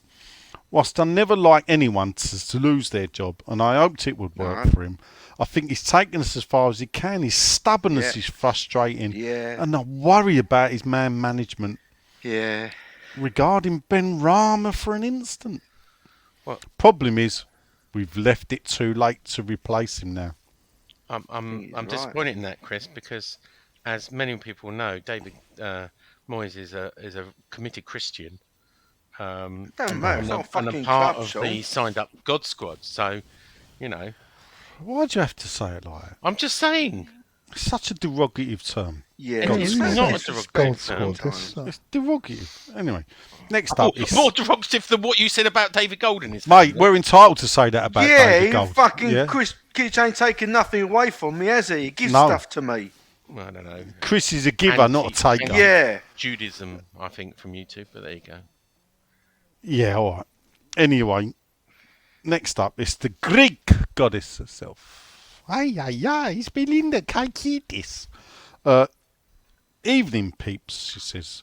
Whilst I never like anyone to lose their job, and I hoped it would work No. for him, I think he's taken us as far as he can. His stubbornness Yeah. is frustrating. Yeah. And I worry about his man management. Yeah. Regarding Ben Rama for an instant. What? Problem is, we've left it too late to replace him now. I'm he's right. disappointed in that, Chris, because as many people know, David Moyes is a committed Christian. Don't matter. It's not a and fucking a part club, of Sean. the signed up God squad. So, you know, Why'd you have to say it like that? I'm just saying. It's such a derogative term. Yeah. It is it's not it's a just derogatory Gold term. squad. This, It's derogative. Anyway, next up is... More derogative than what you said about David Golden is. Mate, we're entitled to say that about Yeah, David he Gold. fucking Yeah? Chris ain't taking nothing away from me, has he? He gives No. stuff to me. I don't know. Chris is a giver, not a taker. Anti- Yeah. Judaism, I think, from YouTube, but there you go. Yeah, all right. Anyway, next up is the Greek goddess herself. Ay, ay, ay, it's Belinda Kaikidis. Evening, peeps, she says.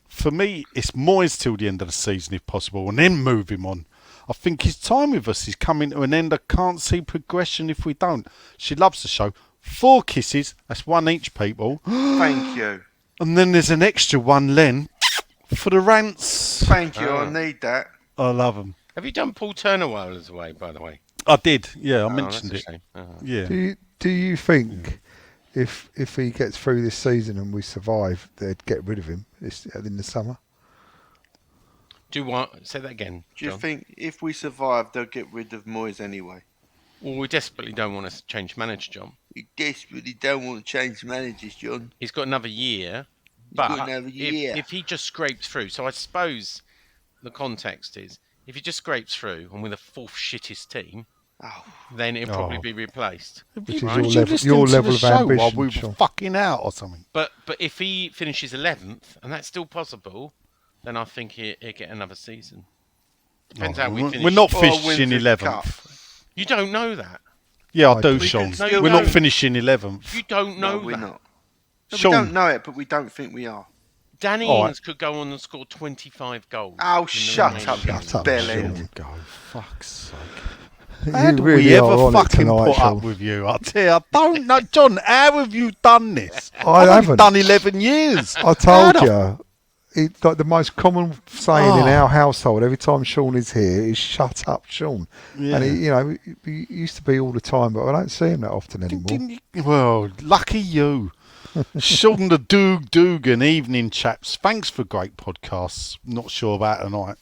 For me, it's Moyes till the end of the season, if possible, and then move him on. I think his time with us is coming to an end. I can't see progression if we don't. She loves the show. 4 kisses, that's 1 each, people. Thank you. And then there's an extra one, Len, for the rants. Thank you. Oh. I need that. I love them. Have you done Paul Turner while he was away, by the way? I did, yeah, I Oh, mentioned that's it. a shame. Oh. Yeah. do you think if he gets through this season and we survive, they'd get rid of him in the summer? Do what? Say that again. Do you John. think if we survive, they'll get rid of Moyes anyway? Well, we desperately don't want to change manager, John. We desperately don't want to change managers, John. He's got another year. got But another year. if he just scrapes through, so I suppose the context is, if he just scrapes through and with a 4th shittest team, Oh, then it'll probably Oh. be replaced. Which is Did your you level- listen your to level the of show while ambition, we were Sean. fucking out or something? But if he finishes 11th, and that's still possible, then I think he'll get another season. Depends how we finish. We're not Or wins finishing the 11th. cup. You don't know that. Yeah, I I do, do. Sean. can still We're not know. finishing 11th. You don't know no, we're that. not. No, Sean. we don't know it, but we don't think we are. Danny All right. Ings could go on and score 25 goals. Oh, in the shut remaining up, games. Shut up, bellend. Sean. Go, fuck's sake. You How do really we are ever on it fucking tonight, put Sean. up with you? I tell you, I don't know. John, how have you done this? I I've only haven't. done 11 years. I told you. Like the most common saying in our household every time Sean is here is "Shut up, Sean." Yeah. And he used to be all the time, but I don't see him that often anymore. Didn't you? Well, lucky you. Sean the Dugan, evening chaps. Thanks for great podcasts. Not sure about tonight.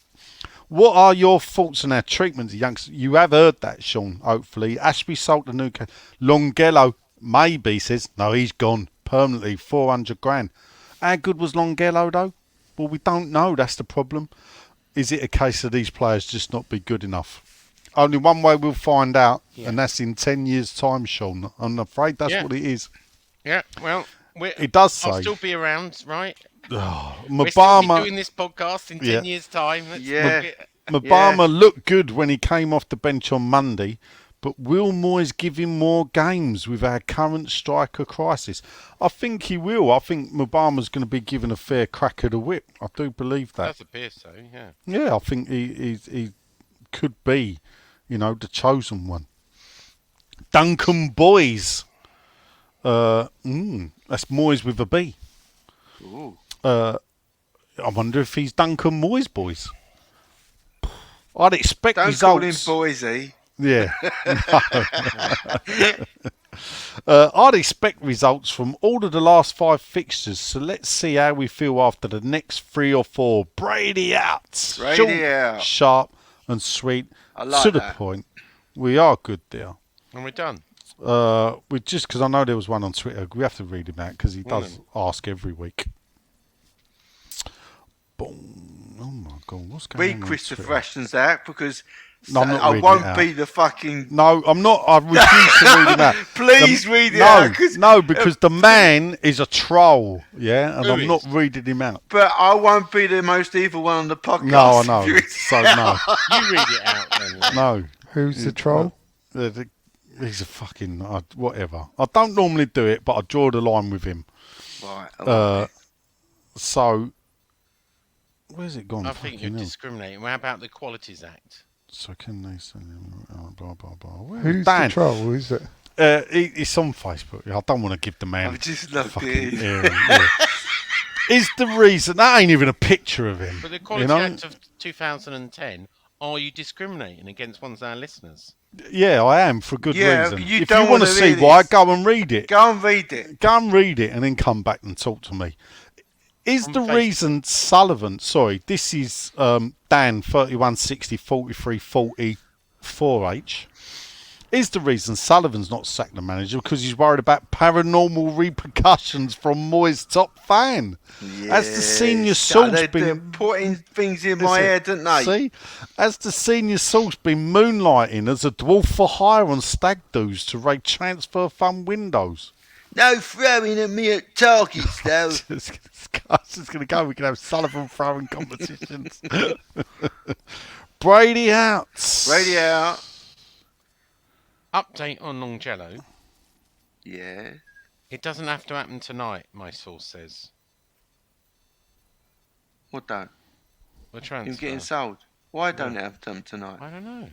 What are your thoughts on our treatment of youngsters? You have heard that, Sean, hopefully. Ashby sold to Newcastle. Longello, maybe, says, no, he's gone permanently, 400 grand. How good was Longello, though? Well, we don't know. That's the problem. Is it a case of these players just not be good enough? Only one way we'll find out, and that's in 10 years' time, Sean. I'm afraid that's what it is. Yeah, well, it does say. I'll still be around, right? We'll still be doing this podcast in 10 years' time. Mabama looked good when he came off the bench on Monday, but will Moyes give him more games with our current striker crisis? I think he will. I think Mabama's going to be given a fair crack of the whip. I do believe that. Does appear so, yeah. Yeah, I think he could be, the chosen one. Duncan Boys. That's Moyes with a B. Ooh. I wonder if he's Duncan Moyes Boys. I'd expect Don't results. call him Boise. Yeah. I'd expect results from all of the last 5 fixtures. So let's see how we feel after the next 3 or 4. Brady out. Brady out. Sharp and sweet. I like to that. the point. We are good there. And we're done. We just because I know there was one on Twitter. We have to read him out because he does ask every week. Boom. Oh my God, what's going on? Read Christopher Ashton's out because No, I'm not I reading won't it out. be the fucking. No, I'm not. I refuse to read him out. Please read it out. No, because the man is a troll, yeah, and Who I'm not is? reading him out. But I won't be the most evil one on the podcast. No, I know. if you read it So out. no, You read it out then. no. Who's the troll? He's a fucking whatever. I don't normally do it, but I draw the line with him. Right. I like it. So where's it gone? I think you're Fucking hell. discriminating. How about the Qualities Act? So can they say blah blah blah? Who's Dan? the troll? Who's it? It's on Facebook. I don't want to give the man. I've just loved fucking it. yeah. Is the reason that ain't even a picture of him? But the Quality Act of 2010, are you discriminating against one of our listeners? Yeah, I am for good Yeah, reason. but you If don't you want to wanna see read why, it. go and read it. Go and read it. Go and read it, and then come back and talk to me. Is On the Facebook. reason Sullivan? Sorry, this is Dan 3160 43 40 4H. Is the reason Sullivan's not sacked the manager because he's worried about paranormal repercussions from Moyes' top fan? As the senior Yes. source They're been putting things in my Listen, head, don't they? See, as the senior source been moonlighting as a dwarf for hire on stag doos to raid transfer fund windows. No throwing at me at targets, though. This guy's just going to go. We can have Sullivan throwing competitions. Brady out. Brady out. Update on Longello. Yeah. It doesn't have to happen tonight, my source says. What don't? The Him transfer. getting sold. Why don't it have them tonight? I don't know.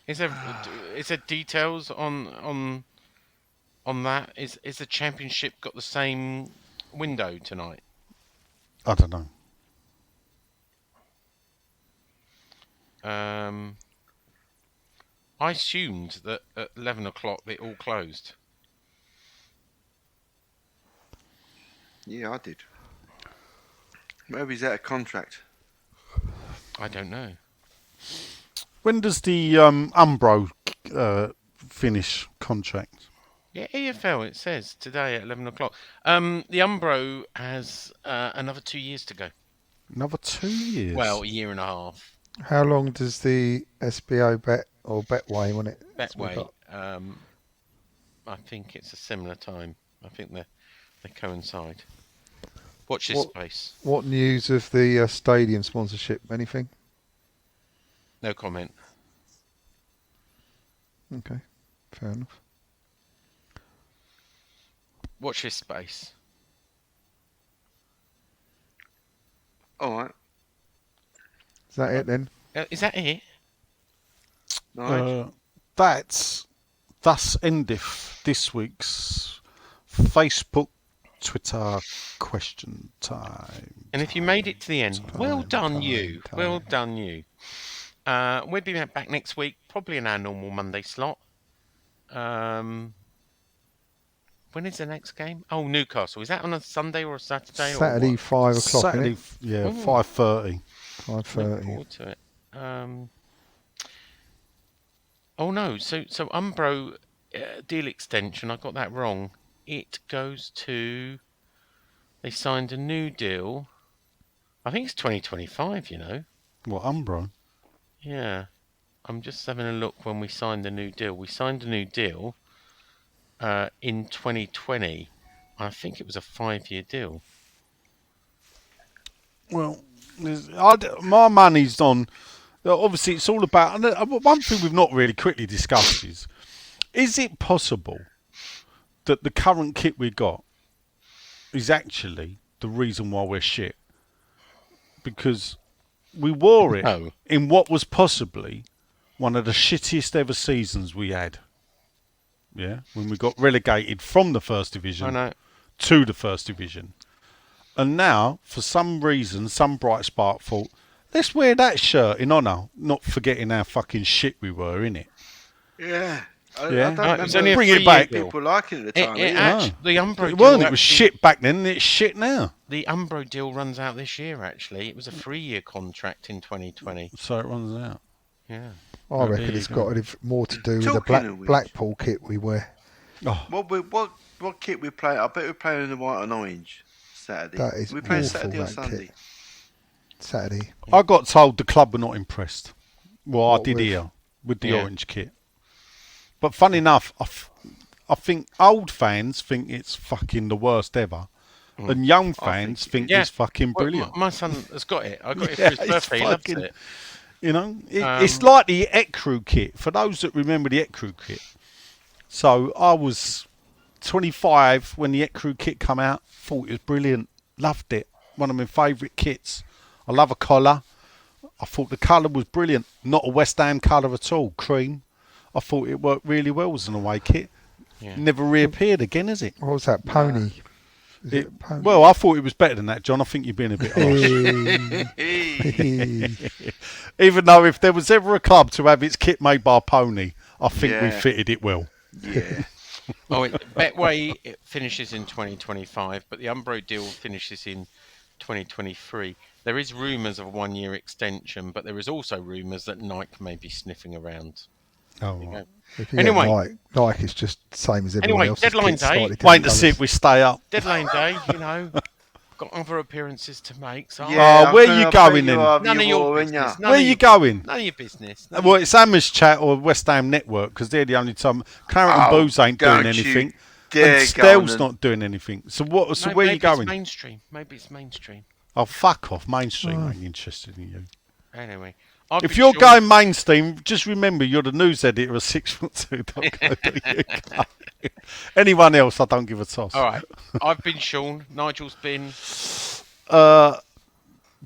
Is there details on that? Is the championship got the same window tonight? I don't know. I assumed that at 11 o'clock they all closed. Yeah, I did. Maybe he's out of contract. I don't know. When does the Umbro finish contract? Yeah, EFL, it says today at 11 o'clock. The Umbro has another 2 years to go. Another 2 years. Well, a year and a half. How long does the SBO bet or Betway on it? Betway, I think it's a similar time. I think they coincide. Watch this space. What news of the stadium sponsorship? Anything? No comment. Okay, fair enough. Watch this space. All right. Is that it then? Is that it? Nice. Thus endeth this week's Facebook, Twitter question time. And if you made it to the end, well done time, you. time. Well done you. We'll be back next week, probably in our normal Monday slot. When is the next game? Oh, Newcastle. Is that on a Sunday or a Saturday? Saturday, Or 5 o'clock. Saturday, Innit? yeah, Ooh. 5:30. Look 5:30. forward to it. Oh no, so Umbro deal extension. I got that wrong. It goes to. They signed a new deal. I think it's 2025. You know. What, Umbro? Yeah. I'm just having a look when we signed the new deal. We signed a new deal in 2020. I think it was a 5-year deal. Well, my money's on. Obviously, it's all about. And one thing we've not really quickly discussed is it possible that the current kit we got is actually the reason why we're shit? Because we wore it No. in what was possibly one of the shittiest ever seasons we had. Yeah, when we got relegated from the first division to the first division. And now, for some reason, some bright spark thought, let's wear that shirt in honour, not forgetting how fucking shit we were, innit? Yeah. I Yeah. don't It was remember only a Bring it 3-year back. deal. people liking it at the time. either. The Umbro It deal. weren't. It was actually- shit back then, and it's shit now. The Umbro deal runs out this year. Actually, it was a 3-year contract in 2020. So it runs out. Yeah. I there reckon you it's go. got more to do with the Talking of which- Blackpool kit we wear. Oh, What kit we play? I bet we're playing in the white and orange Saturday. That is we playing awful, Saturday or that Sunday? kit. Saturday. I got told the club were not impressed. Well, I What did with? here with the Yeah. orange kit. But funny enough, I think old fans think it's fucking the worst ever. And young fans think Yeah. it's fucking Well, brilliant. my son has got it. I got it Yeah, for his it's birthday. He loves fucking- it. You know, it's like the Ecru kit. For those that remember the Ecru kit. So I was 25 when the Ecru kit come out. Thought it was brilliant. Loved it. One of my favourite kits. I love a collar. I thought the colour was brilliant. Not a West Ham colour at all. Cream. I thought it worked really well as an away kit. Yeah. Never reappeared again, has it? What was that? Pony. Is it Pony? Well, I thought it was better than that, John. I think you've been a bit harsh. Even though if there was ever a club to have its kit made by a pony, I think we Yeah. fitted it well. Yeah. Betway it finishes in 2025, but the Umbro deal finishes in 2023. There is rumours of a 1-year extension, but there is also rumours that Nike may be sniffing around. Oh, You right. know. If you Anyway. get Nike is just the same as everyone Anyway, else's deadline kit, day. slightly different Wait to see if colours. we stay up. Deadline day, you know, got other appearances to make. So Yeah. where you going then? None of your business. Where you going? None of your business. Well, it's Hammers Chat or West Ham Network because they're the only time. Claret and Booze ain't doing anything. And Stell's not doing anything. So what? So where you going? It's mainstream. Maybe it's mainstream. Oh, fuck off. Mainstream ain't interested in you. Anyway, If you're going mainstream, just remember you're the news editor of 6foot2.co.uk. Anyone else, I don't give a toss. All right, I've been Sean. Nigel's been.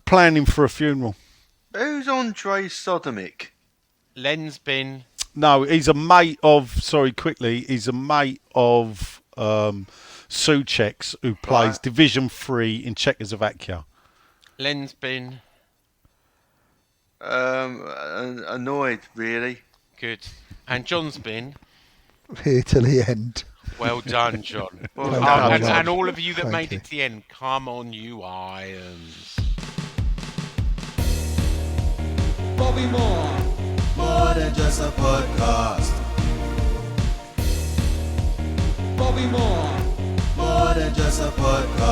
Planning for a funeral. Who's Andre Sodomic? Len's been. No, he's a mate of. Sorry, quickly. He's a mate of Suchek's who plays Right. Division 3 in Czechoslovakia. Len's been. Annoyed, really. Good. And John's been. Here till the end. Well done, John. Well Well done, and, John. and all of you that Thank made you. it to the end, come on, you irons. Bobby Moore. More than just a podcast. Bobby Moore. More than just a podcast.